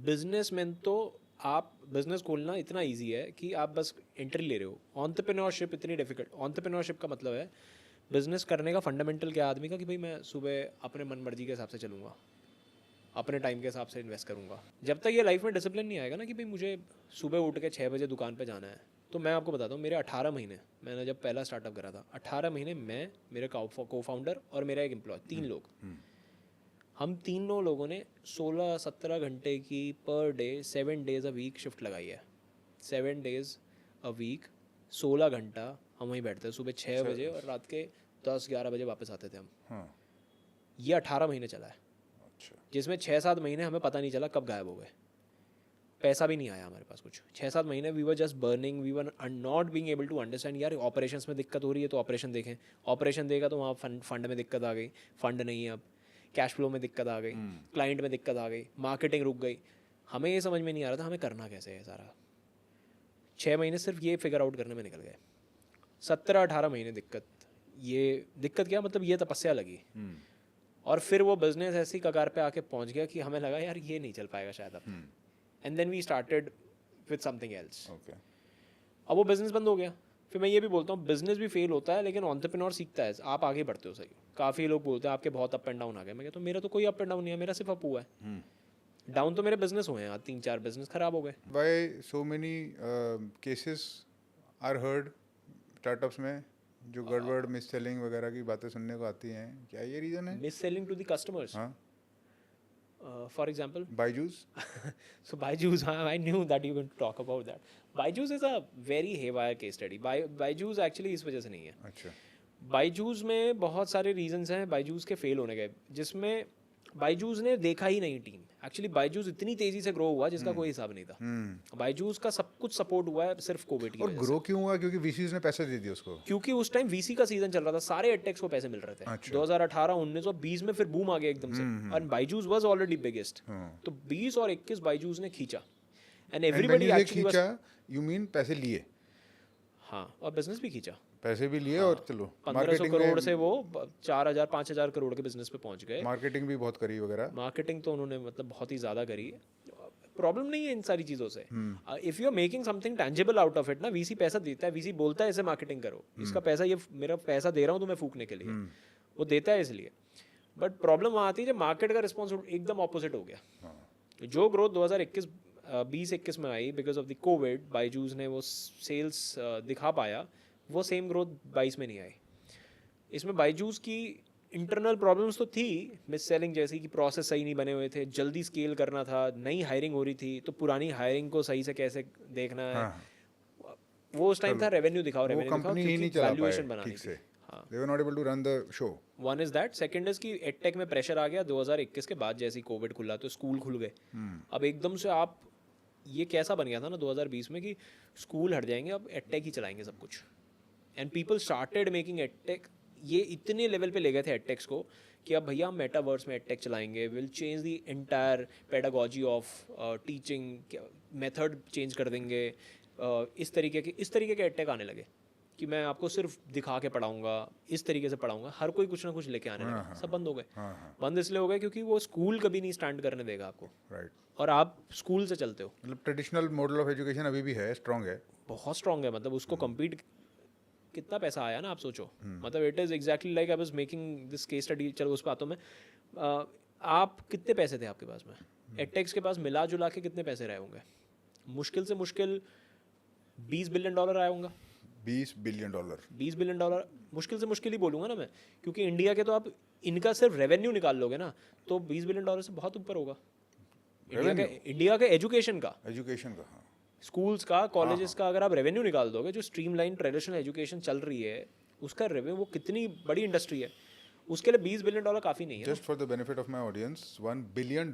बिजनेसमैन तो, आप बिजनेस खोलना इतना इजी है कि आप बस एंट्री ले रहे हो। एंटरप्रेन्योरशिप इतनी डिफिकल्ट। एंटरप्रेन्योरशिप का मतलब है बिजनेस करने का फंडामेंटल क्या आदमी का, कि भाई मैं सुबह अपने मन मर्जी के हिसाब से चलूँगा, अपने टाइम के हिसाब से इन्वेस्ट करूँगा। जब तक ये लाइफ में डिसिप्लिन नहीं आएगा ना कि भाई मुझे सुबह उठ के 6 बजे दुकान पे जाना है, तो मैं आपको बताता हूँ मेरे 18 महीने, मैंने जब पहला स्टार्टअप करा था, 18 महीने मैं, मेरे को फाउंडर और मेरा एक एम्प्लॉय, 3 लोग, हम तीनों लोगों ने 16-17 घंटे की per day 7 days a week shift लगाई है। 7 डेज अ वीक 16 घंटा हम वहीं बैठते हैं, सुबह 6 बजे और रात के 10-11 बजे वापस आते थे हम। ये 18 महीने चला है, जिसमें 6-7 महीने हमें पता नहीं चला कब गायब हो गए, पैसा भी नहीं आया हमारे पास कुछ। 6-7 महीने we were just burning, we were not being able to understand, यार ऑपरेशंस में दिक्कत हो रही है तो ऑपरेशन देखें, ऑपरेशन देगा तो वहाँ फंड में दिक्कत आ गई, फंड नहीं है अब, कैश फ्लो में दिक्कत आ गई, क्लाइंट में दिक्कत आ गई, मार्केटिंग रुक गई। हमें ये समझ में नहीं आ रहा था हमें करना कैसे है सारा। 6 महीने सिर्फ ये फिगर आउट करने में निकल गए, 17-18 महीने दिक्कत। ये दिक्कत क्या मतलब, ये तपस्या लगी। और फिर वो बिजनेस ऐसी कगार पे आके पहुंच गया कि हमें लगा यार ये नहीं चल पाएगा शायद अब, and then we started with something else. अब वो बिजनेस बंद हो गया। फिर मैं ये भी बोलता हूँ बिजनेस भी फेल होता है लेकिन एंटरप्रेन्योर सीखता है, आप आगे बढ़ते हो सही। काफ़ी लोग बोलते हैं आपके बहुत अप एंड डाउन आ गए, मैं कहता हूँ मेरा तो कोई अप एंड डाउन नहीं है, मेरा सिर्फ अप हुआ है। डाउन तो मेरे बिजनेस हुए हैं, 3-4 बिजनेस खराब हो गए। Why so many cases are heard startups में, जो गड़बड़ मिस सेलिंग वगैरह की बातें सुनने को आती हैं, क्या ये रीज़न है? Misselling to the customers, हाँ, for example Byju's. so Byju's, I knew that you were going to talk about that. Byju's is a very haywire case study. Byju's actually इस वजह से नहीं है। अच्छा, बायजूस में बहुत सारे रीजंस हैं बायजूस के फेल होने के, जिसमें बायजूस ने देखा ही नहीं टीम। एक्चुअली बायजूस इतनी तेजी से ग्रो हुआ जिसका कोई हिसाब नहीं था। बायजूस का सब कुछ सपोर्ट हुआ है सिर्फ कोविड की और वजह से, ग्रो क्यों हुआ? क्योंकि वीसीज ने पैसे दे दिए उसको। क्योंकि उस टाइम वीसी का सीजन चल रहा था, सारे एडटेक्स को पैसे मिल रहे थे। अच्छा। 2018, 19 और 20 में फिर बूम आ गया एकदम से, और बायजूस वाज ऑलरेडी बिगेस्ट। तो 20 और 21 बायजूस ने खींचा, एंड एवरीबॉडी एक्चुअली खींचा, यू मीन पैसे लिए? हाँ, और बिजनेस भी खींचा। पैसे भी लिए और चलो 1500 करोड़ से वो 4000 5000 करोड़ के बिजनेस पे पहुंच गए। मार्केटिंग भी बहुत करी वगैरह। मार्केटिंग तो उन्होंने मतलब बहुत ही ज़्यादा करी है। प्रॉब्लम नहीं है इन सारी चीज़ों से। If you are making something tangible out of it ना, वीसी पैसा देता है, वीसी बोलता है ऐसे मार्केटिंग करो, इसका पैसा, ये मेरा पैसा दे रहा हूँ तुम्हें फूकने के लिए, वो देता है इसलिए। बट प्रॉब्लम वहाँ आती है जब मार्केट का रिस्पॉन्स एकदम ऑपोजिट हो गया। जो ग्रोथ 2020-21 में आई because of the covid, Byju's ने वो सेल्स दिखा पाया, वो सेम ग्रोथ 22 में नहीं आई। इसमें बायजूस की इंटरनल प्रॉब्लम्स तो थी, मिस सेलिंग जैसी कि प्रोसेस सही नहीं बने हुए थे, जल्दी स्केल करना था, नई हायरिंग हो रही थी, तो पुरानी हायरिंग को सही से कैसे देखना है। वो उस टाइम था रेवेन्यू दिखाओ, रेवेन्यू दिखाओ, क्योंकि वैल्यूएशन बनानी थी। They were not able to run the show. One is that. Second is कि एडटेक में प्रेशर आ गया 2021 के बाद, जैसे ही कोविड खुला तो स्कूल खुल गए। अब एकदम से आप, ये कैसा बन गया था ना 2020 में कि स्कूल हट जाएंगे, अब एडटेक ही चलाएंगे सब कुछ। And people started making edtech, ये इतने लेवल पे ले गए थे एडटेक्स को कि अब भैया हम मेटावर्स में एडटेक चलाएंगे, will change the entire pedagogy of teaching, method change कर देंगे। इस तरीके के एडटेक आने लगे कि मैं आपको सिर्फ दिखा के पढ़ाऊंगा, इस तरीके से पढ़ाऊंगा, हर कोई कुछ ना कुछ लेके आने लगा। सब बंद हो गए। बंद इसलिए हो गए क्योंकि वो स्कूल कभी नहीं स्टैंड करने देगा आपको, राइट। और आप स्कूल से चलते हो। मतलब ट्रेडिशनल मॉडल ऑफ एजुकेशन अभी भी है, स्ट्रांग है, बहुत स्ट्रांग है। मतलब उसको कम्पीट, कितना पैसा आया ना आप सोचो। मतलब it is exactly like I was making this case study, चलो उस पर आता हूँ मैं। आप कितने पैसे थे आपके पास में, एडटेक्स के पास मिला जुला के कितने पैसे रहे होंगे? मुश्किल से मुश्किल $20 बिलियन आया होगा। $20 बिलियन। $20 बिलियन मुश्किल से मुश्किल ही बोलूँगा ना मैं, क्योंकि इंडिया के तो आप इनका सिर्फ रेवेन्यू निकाल लोगे ना तो $20 बिलियन से बहुत ऊपर होगा। इंडिया के एजुकेशन का हाँ। स्कूल्स का, कॉलेजेस का, अगर आप रेवेन्यू निकाल दोगे, जो स्ट्रीमलाइन ट्रेडिशनल एजुकेशन चल रही है उसका रेवेन्यू, वो कितनी बड़ी इंडस्ट्री है, उसके लिए $20 बिलियन काफ़ी नहीं है। Just for the benefit of my audience, $1 billion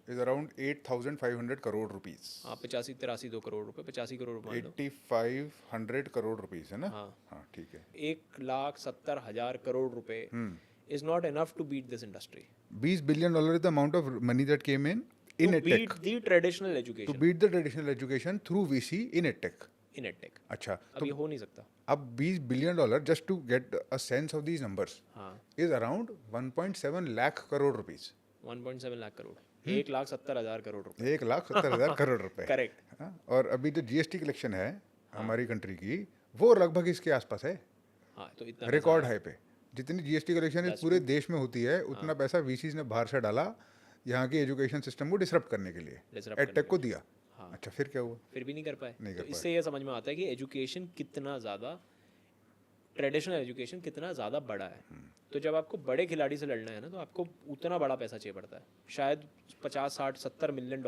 is around 8,500 crore rupees. हाँ, 85-83 2 करोड़ रुपए, 85 करोड़ रुपए, 8,500 करोड़ रुपीज है ना। हाँ ठीक है। 1,70,000 करोड़ रुपए is not enough to beat this industry. $20 billion is the amount of money that came in to beat EdTech. the traditional education. To beat the traditional education through VC in EdTech. In EdTech. अच्छा, अब ये हो नहीं सकता। अब $20 billion, just to get a sense of these numbers, हाँ, is around 1.7 lakh crore rupees. 1.7 lakh crore, 1,70,000 crore रुपए। 1,70,000 करोड़ रुपए। करेक्ट। और अभी जो जीएसटी कलेक्शन है हमारी कंट्री की, वो लगभग इसके आसपास है। हाँ, तो इतना रिकॉर्ड हाई पे जितनी जीएसटी कलेक्शन इस पूरे देश में होती है, उतना पैसा वीसीज ने बाहर से डाला यहाँ के एजुकेशन सिस्टम को डिसरप्ट करने के लिए, एडटेक को दिया। अच्छा, फिर क्या हुआ? फिर भी नहीं कर पाए। तो इससे ये समझ में आता है कि एजुकेशन कितना ज़्यादा, ट्रेडिशनल एजुकेशन कितना ज़्यादा बड़ा है। तो जब आपको बड़े खिलाड़ी से लड़ना है ना, तो आपको उतना बड़ा पैसा चाहिए पड़ता है। शायद 50, 60, 70 बिलियन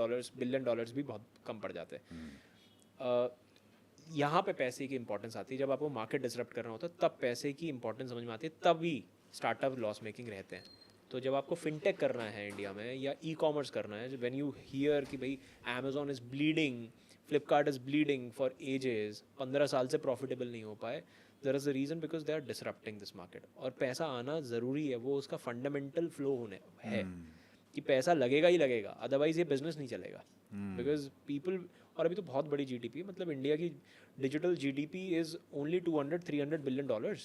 डॉलर्स भी बहुत कम पड़ जाते हैं। यहाँ पे पैसे की इंपॉर्टेंस आती है। जब आपको मार्केट डिसरप्ट करना होता है तब पैसे की इंपॉर्टेंस समझ में आती है, तभी स्टार्टअप लॉस मेकिंग रहते हैं। तो जब आपको फिनटेक करना है इंडिया में या ई कॉमर्स करना है, व्हेन यू हियर कि भाई Amazon is bleeding, Flipkart is bleeding for ages, 15 साल से प्रॉफिटेबल नहीं हो पाए, there is a reason because they are disrupting this market. और पैसा आना ज़रूरी है, वो उसका फंडामेंटल फ्लो होने है कि पैसा लगेगा ही लगेगा, अदरवाइज ये बिजनेस नहीं चलेगा। बिकॉज पीपल, और अभी तो बहुत बड़ी जीडीपी है, मतलब इंडिया की digital GDP is only $200-300 billion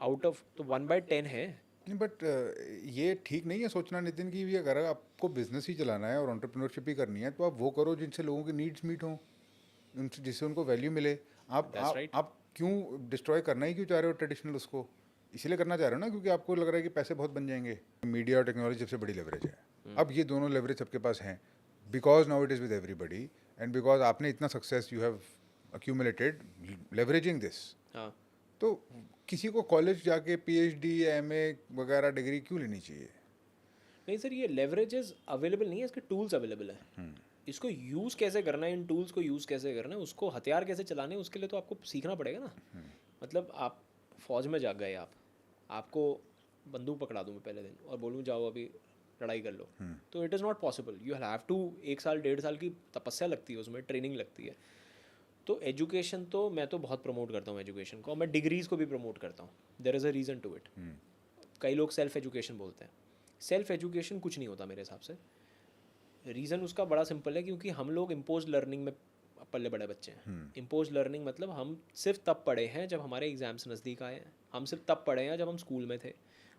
out of, तो 1/10 है। बट ये ठीक नहीं है सोचना नितिन कि भी अगर आपको बिजनेस ही चलाना है और एंटरप्रेन्योरशिप ही करनी है, तो आप वो करो जिनसे लोगों की नीड्स मीट हों, उनसे जिससे उनको वैल्यू मिले। आप क्यों डिस्ट्रॉय करना ही क्यों चाह रहे हो ट्रेडिशनल उसको? इसीलिए करना चाह रहे हो ना क्योंकि आपको लग रहा है कि पैसे बहुत बन जाएंगे। मीडिया और टेक्नोलॉजी सबसे बड़ी लेवरेज है। अब ये दोनों लेवरेज सबके पास हैं because now it is with everybody and because आपने इतना success you have accumulated leveraging this. तो किसी को कॉलेज जाके PhD या MA वगैरह डिग्री क्यों लेनी चाहिए? नहीं सर, ये लेवरेजेस अवेलेबल नहीं है, इसके टूल्स अवेलेबल है। इसको यूज़ कैसे करना है, इन टूल्स को यूज़ कैसे करना है, उसको हथियार कैसे चलाने हैं, उसके लिए तो आपको सीखना पड़ेगा ना। मतलब आप फौज में जा गए, आप आपको बंदूक पकड़ा दूँ मैं पहले दिन और बोलूँ जाओ अभी लड़ाई कर लो, तो it is not possible. You have to 1 साल 1.5 साल की तपस्या लगती है उसमें, ट्रेनिंग लगती है. तो एजुकेशन तो मैं तो बहुत प्रमोट करता हूँ एजुकेशन को, मैं डिग्रीज़ को भी प्रमोट करता हूँ. There is a reason to it. कई लोग सेल्फ एजुकेशन बोलते हैं. सेल्फ एजुकेशन कुछ नहीं होता मेरे हिसाब से. रीज़न उसका बड़ा सिंपल है, क्योंकि हम लोग इम्पोज लर्निंग में पल्ले बड़े बच्चे हैं. इम्पोज लर्निंग मतलब हम सिर्फ तब पढ़े हैं जब हमारे एग्ज़ाम्स नज़दीक आए हैं. हम सिर्फ तब पढ़े हैं जब हम स्कूल में थे.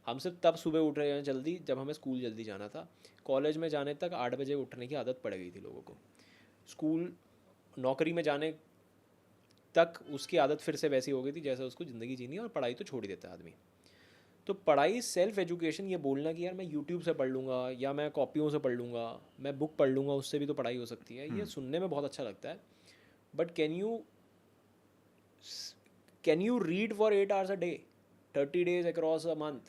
हम सिर्फ तब सुबह उठ रहे हैं जल्दी जब हमें स्कूल जल्दी जाना था. कॉलेज में जाने तक 8 बजे उठने की आदत पड़ गई थी लोगों को. स्कूल नौकरी में जाने तक उसकी आदत फिर से वैसी हो गई थी जैसे उसको ज़िंदगी जीनी है, और पढ़ाई तो छोड़ ही देता है आदमी. तो पढ़ाई, सेल्फ एजुकेशन, ये बोलना कि यार मैं यूट्यूब से पढ़ लूँगा या मैं कॉपियों से पढ़ लूँगा, मैं बुक पढ़ लूँगा, उससे भी तो पढ़ाई हो सकती है, ये सुनने में बहुत अच्छा लगता है. But can you read for 8 hours a day, 30 days across a month?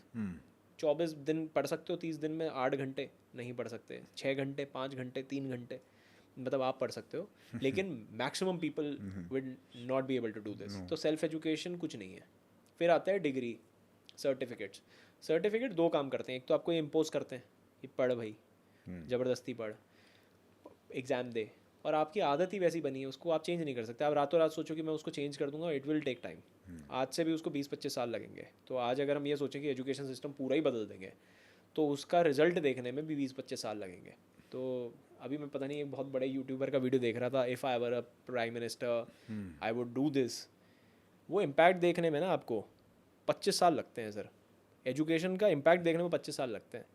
24 दिन पढ़ सकते हो? 30 दिन में 8 घंटे नहीं पढ़ सकते. 6 घंटे, 5 घंटे, 3 घंटे, मतलब आप पढ़ सकते हो, लेकिन maximum people will not be able to do this. तो सेल्फ एजुकेशन कुछ नहीं है. फिर आता है डिग्री, सर्टिफिकेट्स. सर्टिफिकेट दो काम करते हैं. एक तो आपको ये इम्पोज करते हैं कि पढ़ भाई, ज़बरदस्ती पढ़, एग्ज़ाम दे, और आपकी आदत ही वैसी बनी है, उसको आप चेंज नहीं कर सकते. आप रातों रात सोचो कि मैं उसको चेंज कर दूंगा, इट विल टेक टाइम. आज से भी उसको 20-25 साल लगेंगे. तो आज अगर हम ये सोचें कि एजुकेशन सिस्टम पूरा ही बदल देंगे, तो उसका रिजल्ट देखने में भी 20-25 साल लगेंगे. तो अभी मैं पता नहीं एक बहुत बड़े यूट्यूबर का वीडियो देख रहा था, if I were a prime minister I would do this. वो इम्पैक्ट देखने में ना आपको 25 साल लगते हैं सर. एजुकेशन का इम्पैक्ट देखने में 25 साल लगते हैं.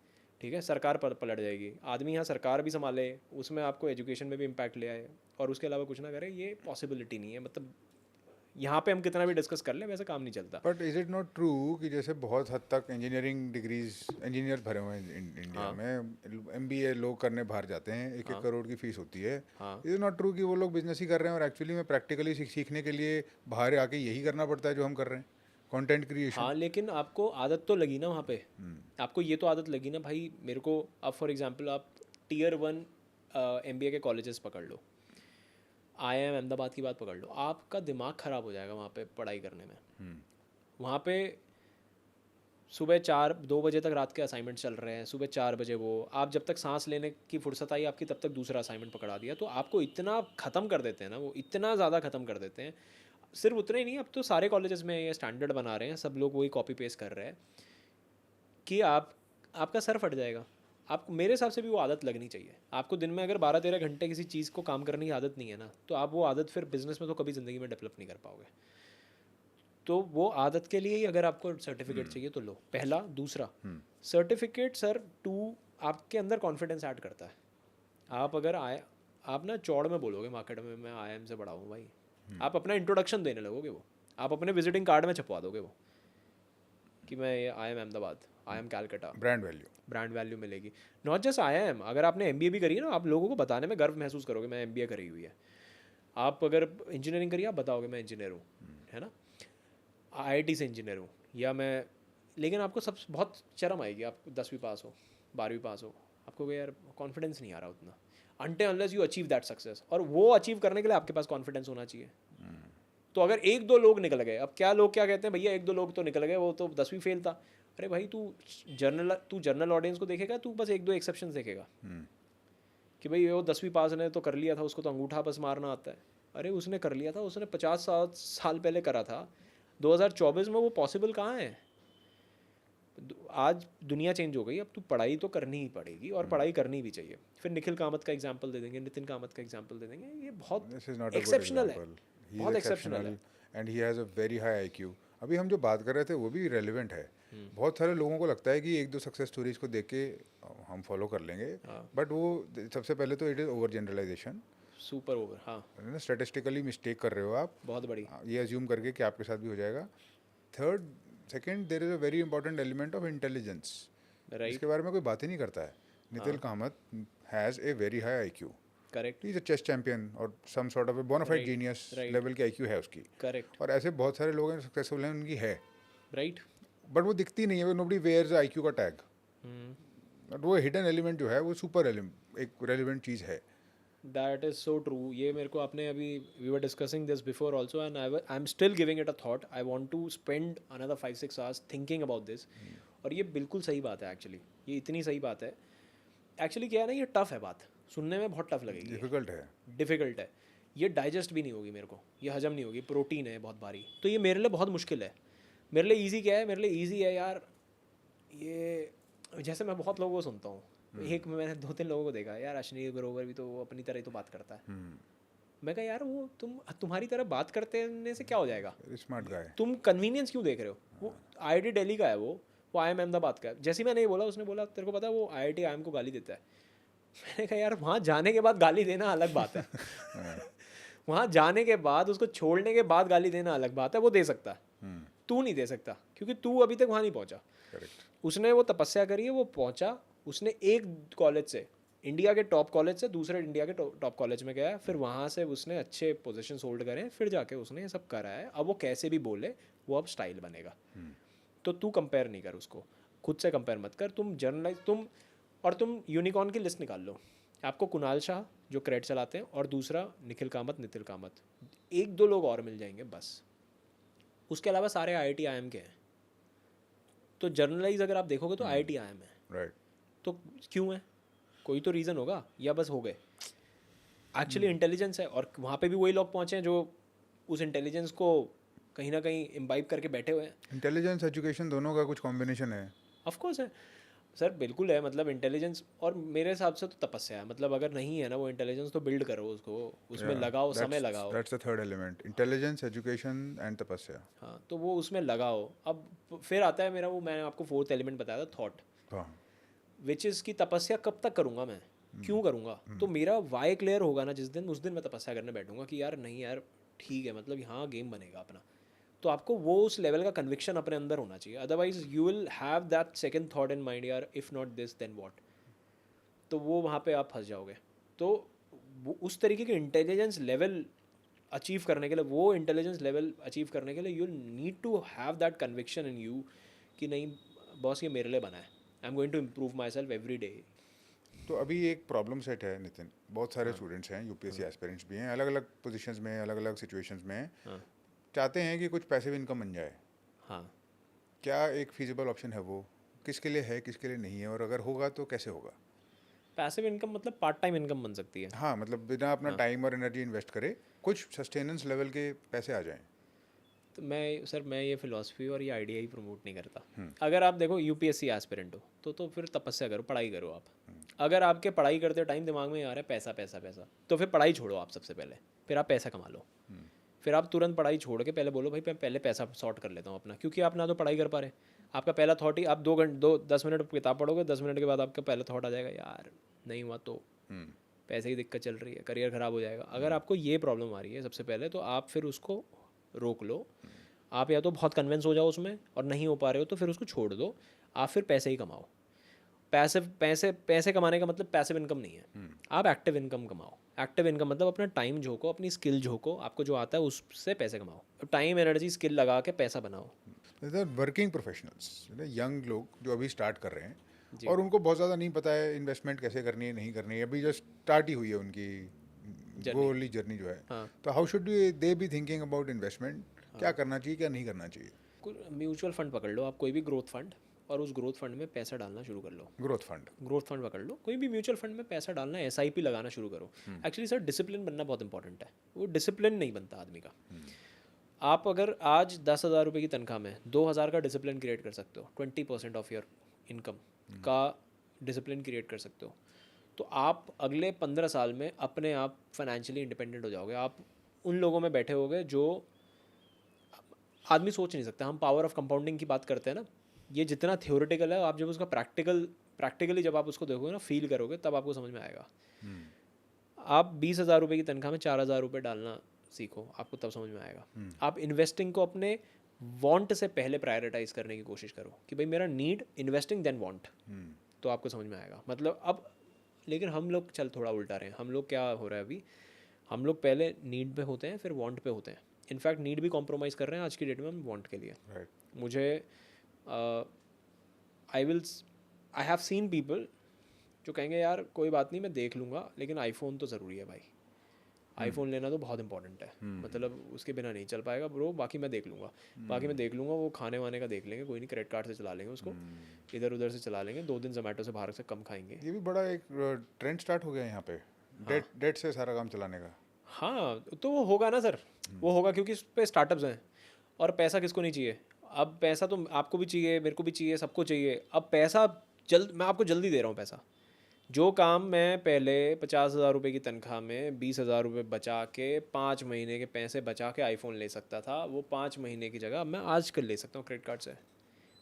ठीक है, सरकार पर पलट जाएगी, आदमी यहाँ सरकार भी संभाले, उसमें आपको एजुकेशन में भी इम्पैक्ट ले आए, और उसके अलावा कुछ ना करे, ये पॉसिबिलिटी नहीं है. मतलब यहाँ पे हम कितना भी डिस्कस कर लें वैसे काम नहीं चलता. But is it not true कि जैसे बहुत हद तक इंजीनियरिंग डिग्रीज, इंजीनियर भरे हुए हैं इंडिया हाँ. में, MBA लोग करने बाहर जाते हैं, 1-1 करोड़ की फीस होती है. हाँ. इज इट नॉट ट्रू कि वो लोग बिजनेस ही कर रहे हैं और एक्चुअली में प्रैक्टिकली सीखने के लिए बाहर आके यही करना पड़ता है जो हम कर रहे हैं, कंटेंट क्रिएशन. हाँ, लेकिन आपको आदत तो लगी ना वहाँ पे. आपको ये तो आदत लगी ना भाई, मेरे को अब फॉर एग्जांपल आप Tier 1 MBA के कॉलेजेस पकड़ लो, IIM अहमदाबाद की बात पकड़ लो, आपका दिमाग ख़राब हो जाएगा वहाँ पे पढ़ाई करने में. वहाँ पे सुबह 2 बजे तक रात के असाइनमेंट चल रहे हैं, सुबह 4 बजे वो, आप जब तक सांस लेने की फुर्सत आई आपकी तब तक दूसरा असाइनमेंट पकड़ा दिया. तो आपको इतना ख़त्म कर देते हैं ना वो, इतना ज़्यादा ख़त्म कर देते हैं. सिर्फ उतना ही नहीं, अब तो सारे कॉलेजेस में ये स्टैंडर्ड बना रहे हैं, सब लोग वही कॉपी पेस्ट कर रहे हैं कि आपका सर फट जाएगा. आपको मेरे हिसाब से भी वो आदत लगनी चाहिए. आपको दिन में अगर 12-13 घंटे किसी चीज़ को काम करने की आदत नहीं है ना, तो आप वो आदत फिर बिजनेस में तो कभी ज़िंदगी में डेवलप नहीं कर पाओगे. तो वो आदत के लिए ही अगर आपको सर्टिफिकेट चाहिए तो लो, पहला. दूसरा, सर्टिफिकेट सर आपके अंदर कॉन्फिडेंस ऐड करता है. आप अगर आप ना चौड़ में बोलोगे मार्केट में मैं IIM से पढ़ा हूँ भाई, आप अपना इंट्रोडक्शन देने लगोगे, वो आप अपने विजिटिंग कार्ड में छपवा दोगे वो कि मैं IIM Ahmedabad, IIM Calcutta. Brand value मिलेगी. नॉट जस्ट IIM, अगर आपने MBA भी करी है ना, आप लोगों को बताने में गर्व महसूस करोगे मैं MBA करी हुई है. आप अगर इंजीनियरिंग करिए, आप बताओगे मैं इंजीनियर हूँ, है ना, IIT से इंजीनियर हूँ, या मैं. लेकिन आपको सब बहुत शर्म आएगी, आप 10वीं पास हो, 12वीं पास हो, आपको यार कॉन्फिडेंस नहीं आ रहा उतना, until unless you achieve that success. और वो अचीव करने के लिए आपके पास कॉन्फिडेंस होना चाहिए. तो अगर 1-2 लोग निकल गए, अब क्या लोग क्या कहते हैं, भैया 1-2 लोग तो निकल गए, वो तो 10वीं फेल था. अरे भाई तू जनरल ऑडियंस को देखेगा, तू बस 1-2 एक्सेप्शन देखेगा कि भाई वो 10वीं पास ने तो कर लिया था, उसको तो अंगूठा बस मारना आता है. अरे उसने कर लिया था, उसने 50 साल पहले करा था. 2024 में वो पॉसिबल कहाँ है. आज दुनिया चेंज हो गई, अब तू पढ़ाई तो करनी ही पड़ेगी, और पढ़ाई करनी भी चाहिए. फिर निखिल कामत का एग्जांपल दे देंगे, नितिन कामत का एग्जांपल दे देंगे, ये बहुत एक्सेप्शनल है, बहुत एक्सेप्शनल है. And he has a very high IQ. अभी हम जो बात कर रहे थे वो भी रेलिवेंट है. बहुत सारे लोगों को लगता है कि 1-2 सक्सेस स्टोरीज को देख के हम फॉलो कर लेंगे, बट वो सबसे पहले तो it is over generalization, super over. हाँ, स्टैटिस्टिकली मिस्टेक कर रहे हो आप, बहुत बड़ी. ये अज्यूम करके कि आपके साथ भी हो जाएगा. Second, there is a very important element of intelligence, इसके बारे में कोई बात ही नहीं करता है. Nitin Kamath has a very high IQ. Correct. He is a chess champion और some sort of a bona fide genius level की IQ है उसकी. करेक्ट. और ऐसे बहुत सारे लोग हैं सक्सेसफुल हैं, उनकी है, राइट. बट वो दिखती नहीं है. नोबडी वेयर्स IQ का टैग. वो हिडन एलिमेंट जो है वो सुपर एक रेलिवेंट चीज़ है. That is so true. ये मेरे को आपने अभी we were discussing this before also and I am still giving it a thought. I want to spend another 5-6 hours thinking about this. और ये बिल्कुल सही बात है एक्चुअली. ये इतनी सही बात है एक्चुअली. क्या है ना, ये टफ है बात, सुनने में बहुत टफ लगेगी, डिफिकल्ट है. डिफ़िकल्ट है. ये डाइजेस्ट भी नहीं होगी मेरे को, ये हजम नहीं होगी. प्रोटीन है बहुत भारी, तो ये मेरे लिए बहुत मुश्किल है. मेरे लिए ईजी क्या है, मेरे लिए ईजी है यार ये. जैसे मैं बहुत लोगों को सुनता हूँ, एक मैंने 2-3 लोगों को देखा यार, अश्विनी ग्रोवर भी तो वो अपनी तरह ही तो बात करता है. मैं कहा यार वो तुम्हारी तरह बात करने से क्या हो जाएगा, स्मार्ट गाय. तुम कन्वीनियंस क्यों देख रहे हो. वो IIT दिल्ली का है, वो IIM अहमदाबाद का है. जैसे ही मैंने ये बोला, उसने बोला तेरे को पता है वो IIT IIM को गाली देता है. मैंने कहा यार वहाँ जाने के बाद गाली देना अलग बात है. वहाँ जाने के बाद, उसको छोड़ने के बाद गाली देना अलग बात है. वो दे सकता है, तू नहीं दे सकता, क्योंकि तू अभी तक वहाँ नहीं पहुँचा. करेक्ट. उसने वो तपस्या करी है, वो पहुँचा. उसने एक कॉलेज से, इंडिया के टॉप कॉलेज से दूसरे इंडिया के टॉप कॉलेज में गया, फिर वहाँ से उसने अच्छे पोजीशन होल्ड करे, फिर जाके उसने ये सब करा है. अब वो कैसे भी बोले, वो अब स्टाइल बनेगा. तो तू कंपेयर नहीं कर उसको, खुद से कंपेयर मत कर. तुम जर्नलाइज तुम यूनिकॉर्न की लिस्ट निकाल लो. आपको कुणाल शाह जो क्रेड चलाते हैं, और दूसरा निखिल कामत, नितिन कामत, 1-2 लोग और मिल जाएंगे बस. उसके अलावा सारे IIT IIM के हैं. तो जर्नलाइज अगर आप देखोगे तो IIT IIM है. राइट. तो क्यों है, कोई तो रीज़न होगा, या बस हो गए. एक्चुअली इंटेलिजेंस है, और वहाँ पे भी वही लोग पहुँचे हैं जो उस इंटेलिजेंस को कहीं ना कहीं इम्बाइब करके बैठे हुए हैं. इंटेलिजेंस एजुकेशन दोनों का कुछ कॉम्बिनेशन है. ऑफ कोर्स है सर, बिल्कुल है. मतलब इंटेलिजेंस, और मेरे हिसाब से तो तपस्या है. मतलब अगर नहीं है ना वो इंटेलिजेंस, तो बिल्ड करो उसको, उसमें लगाओ, समय लगाओ. That's the third element. Intelligence, education and तपस्या. हाँ, तो वो उसमें लगाओ. अब फिर आता है मेरा वो, मैंने आपको 4th एलिमेंट बताया था, थॉट. हाँ. विच इज़ की तपस्या कब तक करूँगा मैं, क्यों करूँगा. तो मेरा वाई क्लियर होगा ना जिस दिन, उस दिन मैं तपस्या करने बैठूंगा कि यार नहीं यार ठीक है, मतलब यहाँ गेम बनेगा अपना. तो आपको वो उस लेवल का कन्विक्शन अपने अंदर होना चाहिए. Otherwise you will have that second thought in mind, यार if not this then what. तो वो वहाँ पे आप फंस जाओगे. तो उस तरीके के इंटेलिजेंस लेवल अचीव करने के लिए, वो इंटेलिजेंस लेवल अचीव करने के लिए you need to have that conviction in you कि नहीं बॉस, ये मेरे लिए बना है. I am going to improve myself every day. तो अभी एक प्रॉब्लम सेट है नितिन. बहुत सारे स्टूडेंट्स हैं, यूपीएससी एस्पिरेंट्स भी हैं, अलग अलग पोजीशंस में, अलग अलग सिचुएशंस में हैं. हाँ चाहते हैं कि कुछ पैसिव इनकम बन जाए. हाँ. क्या एक फीजिबल ऑप्शन है वो? किसके लिए है, किसके लिए नहीं है, और अगर होगा तो कैसे होगा? पैसिव इनकम मतलब पार्ट टाइम इनकम बन सकती है. हाँ, मतलब बिना अपना टाइम और एनर्जी इन्वेस्ट करे कुछ सस्टेनेंस लेवल के पैसे आ जाएं. तो मैं ये फ़िलासफ़ी और ये आइडिया ही प्रमोट नहीं करता. अगर आप देखो यूपीएससी एस्पिरेंट हो तो फिर तपस्या करो, पढ़ाई करो आप. अगर आपके पढ़ाई करते टाइम दिमाग में आ रहा है पैसा पैसा पैसा, तो फिर पढ़ाई छोड़ो आप सबसे पहले, फिर आप पैसा कमा लो. फिर आप तुरंत पढ़ाई छोड़ के पहले बोलो भाई मैं पहले पैसा सॉर्ट कर लेता हूँ अपना, क्योंकि आप ना तो पढ़ाई कर पा रहे. आपका पहला थॉट ही, आप 10 मिनट किताब पढ़ोगे, 10 मिनट के बाद आपका पहला थॉट आ जाएगा यार नहीं हुआ तो पैसे की दिक्कत चल रही है, करियर ख़राब हो जाएगा. अगर आपको ये प्रॉब्लम आ रही है सबसे पहले, तो आप फिर उसको रोक लो. आप या तो बहुत कन्विंस हो जाओ उसमें, और नहीं हो पा रहे हो तो फिर उसको छोड़ दो. आप फिर पैसे ही कमाओ. पैसे कमाने का मतलब पैसिव इनकम नहीं है. आप एक्टिव इनकम कमाओ. एक्टिव इनकम मतलब अपना टाइम झोंको, अपनी स्किल झोंको, आपको जो आता है उससे पैसे कमाओ. टाइम एनर्जी स्किल लगा के पैसा बनाओ. वर्किंग प्रोफेशनल्स, यंग लोग जो अभी स्टार्ट कर रहे हैं और उनको बहुत ज़्यादा नहीं पता है इन्वेस्टमेंट कैसे करनी है, नहीं करनी है, अभी जस्ट स्टार्ट ही हुई है उनकी गोली जर्नी जो है. हाँ. तो how should they be thinking about investment? क्या करना चाहिए, क्या नहीं करना चाहिए? म्यूचुअल फंड पकड़ लो आप, कोई भी ग्रोथ फंड, और उस ग्रोथ फंड में पैसा डालना शुरू कर लो. ग्रोथ फंड पकड़ लो, कोई भी म्यूचुअल फंड में पैसा डालना, SIP लगाना शुरू करो. एक्चुअली सर डिसिप्लिन बनना बहुत इंपॉर्टेंट है. वो डिसिप्लिन नहीं बनता आदमी का. आप अगर आज 10,000 रुपये की तनख्वाह में 2,000 का डिसिप्लिन क्रिएट कर सकते हो, 20% ऑफ योर इनकम का डिसिप्लिन क्रिएट कर सकते हो, तो आप अगले 15 साल में अपने आप फाइनेंशियली इंडिपेंडेंट हो जाओगे. आप उन लोगों में बैठे होगे जो आदमी सोच नहीं सकता. हम पावर ऑफ कंपाउंडिंग की बात करते हैं ना, ये जितना थ्योरेटिकल है, आप जब उसका प्रैक्टिकली जब आप उसको देखोगे ना, फील करोगे, तब आपको समझ में आएगा. आप 20,000 रुपये की तनख्वाह में 4,000 रुपये डालना सीखो, आपको तब समझ में आएगा. आप इन्वेस्टिंग को अपने वांट से पहले प्रायोरिटाइज करने की कोशिश करो कि भाई मेरा नीड, इन्वेस्टिंग देन वांट, तो आपको समझ में आएगा. मतलब अब लेकिन हम लोग चल थोड़ा उल्टा रहे हैं. हम लोग क्या हो रहा है अभी, हम लोग पहले नीड पे होते हैं, फिर वांट पे होते हैं. इनफैक्ट नीड भी कॉम्प्रोमाइज़ कर रहे हैं आज की डेट में हम वांट के लिए. मुझे आई हैव सीन पीपल जो कहेंगे यार कोई बात नहीं मैं देख लूँगा, लेकिन आईफोन तो ज़रूरी है भाई, आईफोन लेना तो बहुत इंपॉर्टेंट है, मतलब उसके बिना नहीं चल पाएगा ब्रो, बाकी मैं देख लूँगा, बाकी मैं देख लूँगा, वो खाने वाने का देख लेंगे, कोई नहीं, क्रेडिट कार्ड से चला लेंगे उसको, इधर उधर से चला लेंगे, 2 दिन जोमेटो से बाहर से कम खाएंगे। ये भी बड़ा एक ट्रेंड स्टार्ट हो गया है यहाँ पे, डेट से सारा काम चलाने का। हाँ तो वो होगा ना सर, वो होगा क्योंकि इस पे स्टार्टअप्स हैं, और पैसा किसको नहीं चाहिए। अब पैसा तो आपको भी चाहिए, मेरे को भी चाहिए, सबको चाहिए। अब पैसा मैं आपको जल्दी दे रहा हूँ पैसा। जो काम मैं पहले 50,000 रुपये की तनख्वाह में 20,000 रुपये बचा के 5 महीने के पैसे बचा के आईफोन ले सकता था, वो 5 महीने की जगह मैं आज कर ले सकता हूँ क्रेडिट कार्ड से,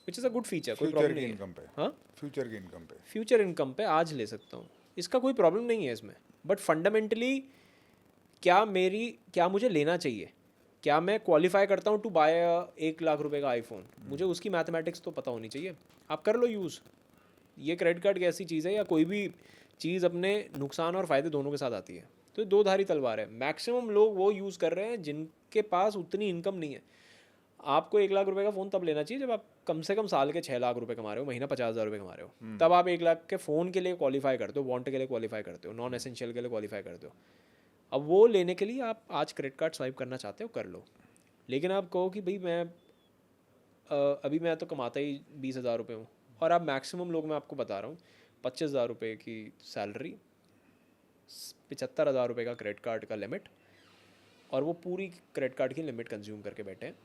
which is a good feature, कोई फ्यूचर प्रॉब्लम की नहीं है। इनकम पे, हाँ, फ्यूचर की इनकम पे, फ्यूचर इनकम पे आज ले सकता हूँ, इसका कोई प्रॉब्लम नहीं है इसमें। बट फंडामेंटली क्या मुझे लेना चाहिए, क्या मैं क्वालिफाई करता हूँ टू बाय 1 लाख रुपए का आईफोन, मुझे उसकी मैथमेटिक्स तो पता होनी चाहिए। आप कर लो यूज़, ये क्रेडिट कार्ड की ऐसी चीज़ है, या कोई भी चीज़ अपने नुकसान और फ़ायदे दोनों के साथ आती है, तो दो धारी तलवार है। मैक्सिमम लोग वो यूज़ कर रहे हैं जिनके पास उतनी इनकम नहीं है। आपको 1 लाख रुपए का फ़ोन तब लेना चाहिए जब आप कम से कम साल के 6 लाख रुपए कमा रहे हो, महीना 50,000 रुपये कमा रहे हो, तब आप 1 लाख के फ़ोन के लिए क्वालिफाई करते हो, वांट के लिए क्वालिफाई करते हो, नॉन एसेंशियल के लिए क्वालिफाई करते हो। अब वो लेने के लिए आप आज क्रेडिट कार्ड स्वाइप करना चाहते हो, कर लो। लेकिन आप कहो कि भाई अभी मैं तो कमाता ही 20,000 रुपये हूँ, और आप मैक्सिमम लोग, मैं आपको बता रहा हूँ, 25,000 रुपये की सैलरी, 75,000 रुपये का क्रेडिट कार्ड का लिमिट, और वो पूरी क्रेडिट कार्ड की लिमिट कंज्यूम करके बैठे हैं,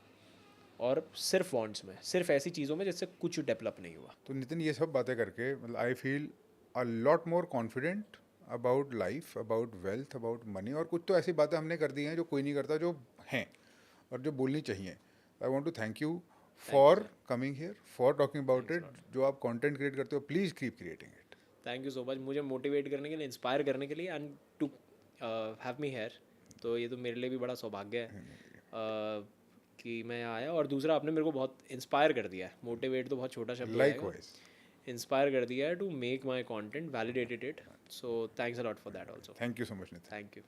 और सिर्फ वॉन्ट्स में, सिर्फ ऐसी चीज़ों में जिससे कुछ डेवलप नहीं हुआ। तो नितिन ये सब बातें करके मतलब I feel a lot more confident about life, about wealth, about money. और कुछ तो ऐसी बातें हमने कर दी हैं जो कोई नहीं करता, जो हैं और जो बोलनी चाहिए। I want to thank you for coming here, for talking about it. जो आप कंटेंट क्रिएट करते हो, please keep creating it. Thank you so much, मुझे मोटिवेट करने के लिए, इंस्पायर करने के लिए, and to have me here. तो ये तो मेरे लिए भी बड़ा सौभाग्य है कि मैं यहाँ आया, और दूसरा आपने मेरे को बहुत इंस्पायर कर दिया है। मोटिवेट तो बहुत छोटा शब्द है, लाइकवाइज इंस्पायर कर दिया है to make my content, validated it. So thanks a lot for that also. Thank you so much Nitin. Thank you.